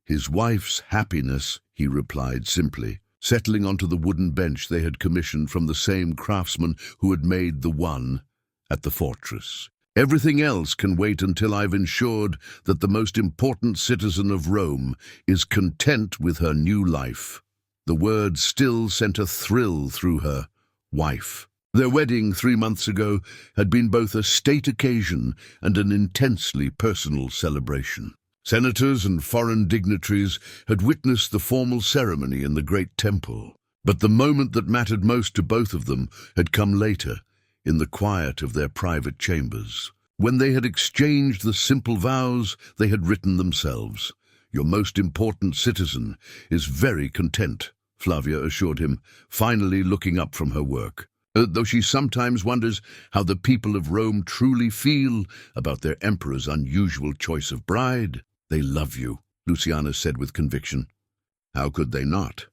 "His wife's happiness," he replied simply, settling onto the wooden bench they had commissioned from the same craftsman who had made the one at the fortress. "Everything else can wait until I've ensured that the most important citizen of Rome is content with her new life." The word still sent a thrill through her. Wife. Their wedding 3 months ago had been both a state occasion and an intensely personal celebration. Senators and foreign dignitaries had witnessed the formal ceremony in the great temple, but the moment that mattered most to both of them had come later, in the quiet of their private chambers. When they had exchanged the simple vows they had written themselves. "Your most important citizen is very content," Flavia assured him, finally looking up from her work. Though she sometimes wonders how the people of Rome truly feel about their emperor's unusual choice of bride. "They love you," Lucianus said with conviction. "How could they not?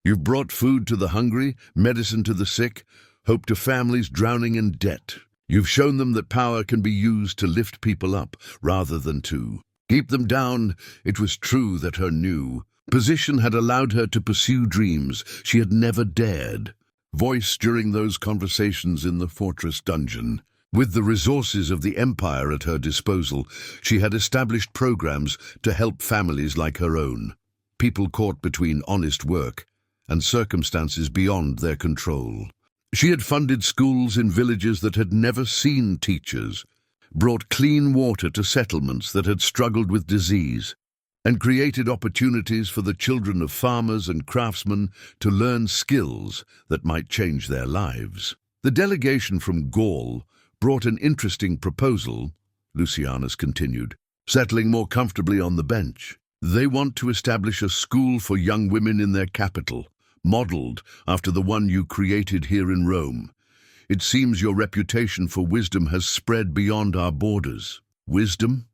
You've brought food to the hungry, medicine to the sick, hope to families drowning in debt. You've shown them that power can be used to lift people up rather than to keep them down." It was true that her new position had allowed her to pursue dreams she had never dared voice during those conversations in the fortress dungeon. With the resources of the empire at her disposal, she had established programs to help families like her own, people caught between honest work and circumstances beyond their control. She had funded schools in villages that had never seen teachers, brought clean water to settlements that had struggled with disease, and created opportunities for the children of farmers and craftsmen to learn skills that might change their lives. The delegation from Gaul brought an interesting proposal, Lucianus continued, settling more comfortably on the bench. "They want to establish a school for young women in their capital, modeled after the one you created here in Rome. It seems your reputation for wisdom has spread beyond our borders." "Wisdom?"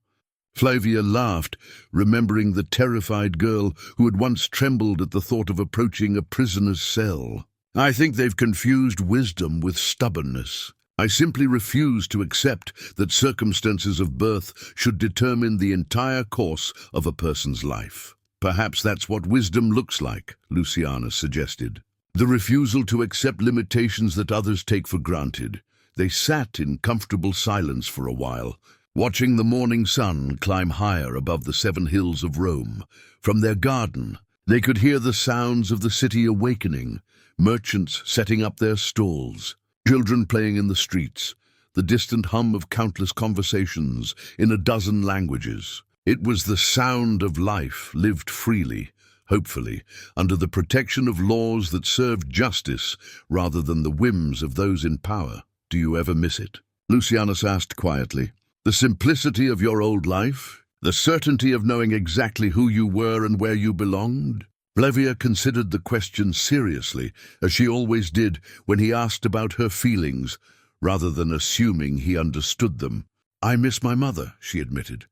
Flavia laughed, remembering the terrified girl who had once trembled at the thought of approaching a prisoner's cell. "I think they've confused wisdom with stubbornness. I simply refuse to accept that circumstances of birth should determine the entire course of a person's life." "Perhaps that's what wisdom looks like," Lucianus suggested. "The refusal to accept limitations that others take for granted." They sat in comfortable silence for a while, watching the morning sun climb higher above the 7 hills of Rome. From their garden, they could hear the sounds of the city awakening, merchants setting up their stalls, children playing in the streets, the distant hum of countless conversations in a dozen languages. It was the sound of life lived freely, hopefully, under the protection of laws that served justice rather than the whims of those in power. "Do you ever miss it?" Lucianus asked quietly. "The simplicity of your old life? The certainty of knowing exactly who you were and where you belonged?" Flavia considered the question seriously, as she always did when he asked about her feelings, rather than assuming he understood them. "I miss my mother," she admitted,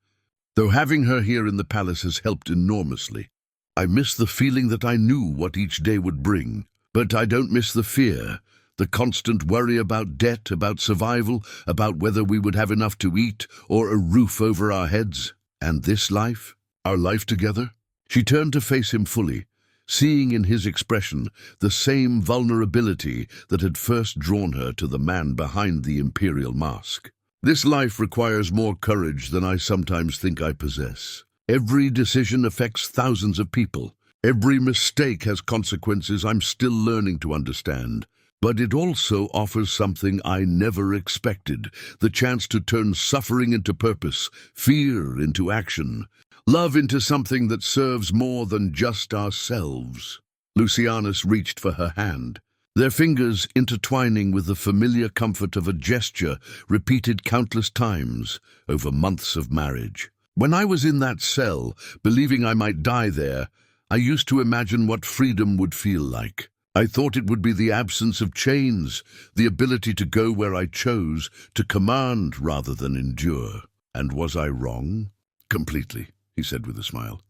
"though having her here in the palace has helped enormously. I miss the feeling that I knew what each day would bring, but I don't miss the fear, the constant worry about debt, about survival, about whether we would have enough to eat or a roof over our heads. And this life, our life together?" She turned to face him fully, seeing in his expression the same vulnerability that had first drawn her to the man behind the imperial mask. "This life requires more courage than I sometimes think I possess. Every decision affects thousands of people. Every mistake has consequences I'm still learning to understand. But it also offers something I never expected, the chance to turn suffering into purpose, fear into action, love into something that serves more than just ourselves. Lucianus reached for her hand, their fingers intertwining with the familiar comfort of a gesture repeated countless times over months of marriage. When I was in that cell, believing I might die there, I used to imagine what freedom would feel like. I thought it would be the absence of chains, the ability to go where I chose, to command rather than endure. And was I wrong? Completely, he said with a smile.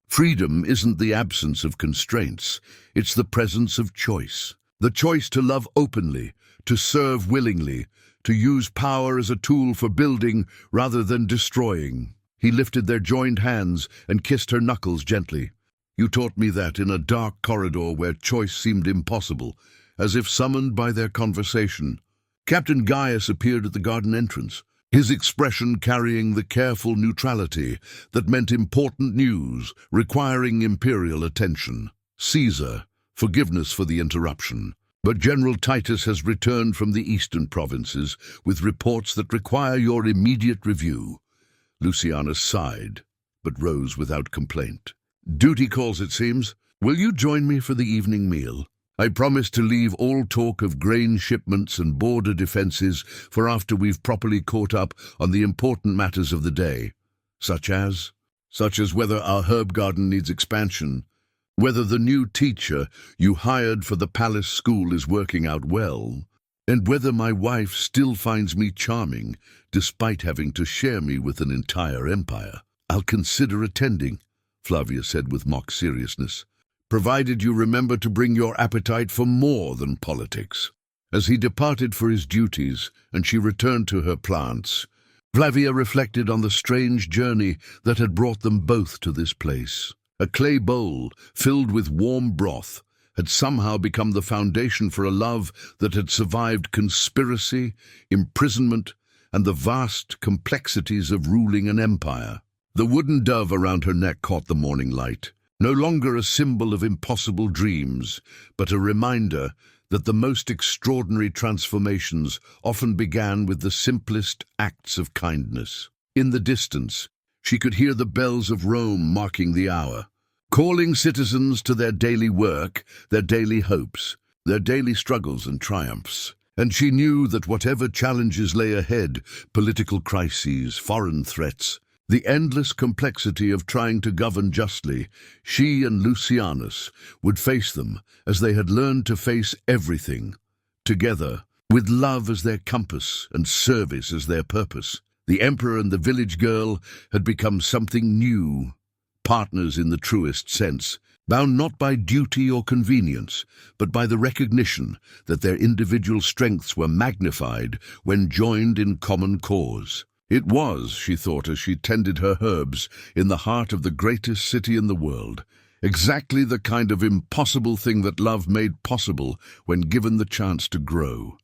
Freedom isn't the absence of constraints, it's the presence of choice. The choice to love openly, to serve willingly, to use power as a tool for building rather than destroying. He lifted their joined hands and kissed her knuckles gently. You taught me that in a dark corridor where choice seemed impossible, as if summoned by their conversation. Captain Gaius appeared at the garden entrance, his expression carrying the careful neutrality that meant important news requiring imperial attention. Caesar, forgiveness for the interruption, but General Titus has returned from the eastern provinces with reports that require your immediate review. Lucianus sighed, but rose without complaint. Duty calls, it seems. Will you join me for the evening meal? I promise to leave all talk of grain shipments and border defenses for after we've properly caught up on the important matters of the day, such as whether our herb garden needs expansion, whether the new teacher you hired for the palace school is working out well, and whether my wife still finds me charming despite having to share me with an entire empire. I'll consider attending, Flavia said with mock seriousness, provided you remember to bring your appetite for more than politics. As he departed for his duties and she returned to her plants, Flavia reflected on the strange journey that had brought them both to this place. A clay bowl filled with warm broth had somehow become the foundation for a love that had survived conspiracy, imprisonment, and the vast complexities of ruling an empire. The wooden dove around her neck caught the morning light, no longer a symbol of impossible dreams, but a reminder that the most extraordinary transformations often began with the simplest acts of kindness. In the distance, she could hear the bells of Rome marking the hour, calling citizens to their daily work, their daily hopes, their daily struggles and triumphs. And she knew that whatever challenges lay ahead, political crises, foreign threats, the endless complexity of trying to govern justly, she and Lucianus would face them as they had learned to face everything, together, with love as their compass and service as their purpose. The emperor and the village girl had become something new, partners in the truest sense, bound not by duty or convenience, but by the recognition that their individual strengths were magnified when joined in common cause. It was, she thought as she tended her herbs in the heart of the greatest city in the world, exactly the kind of impossible thing that love made possible when given the chance to grow.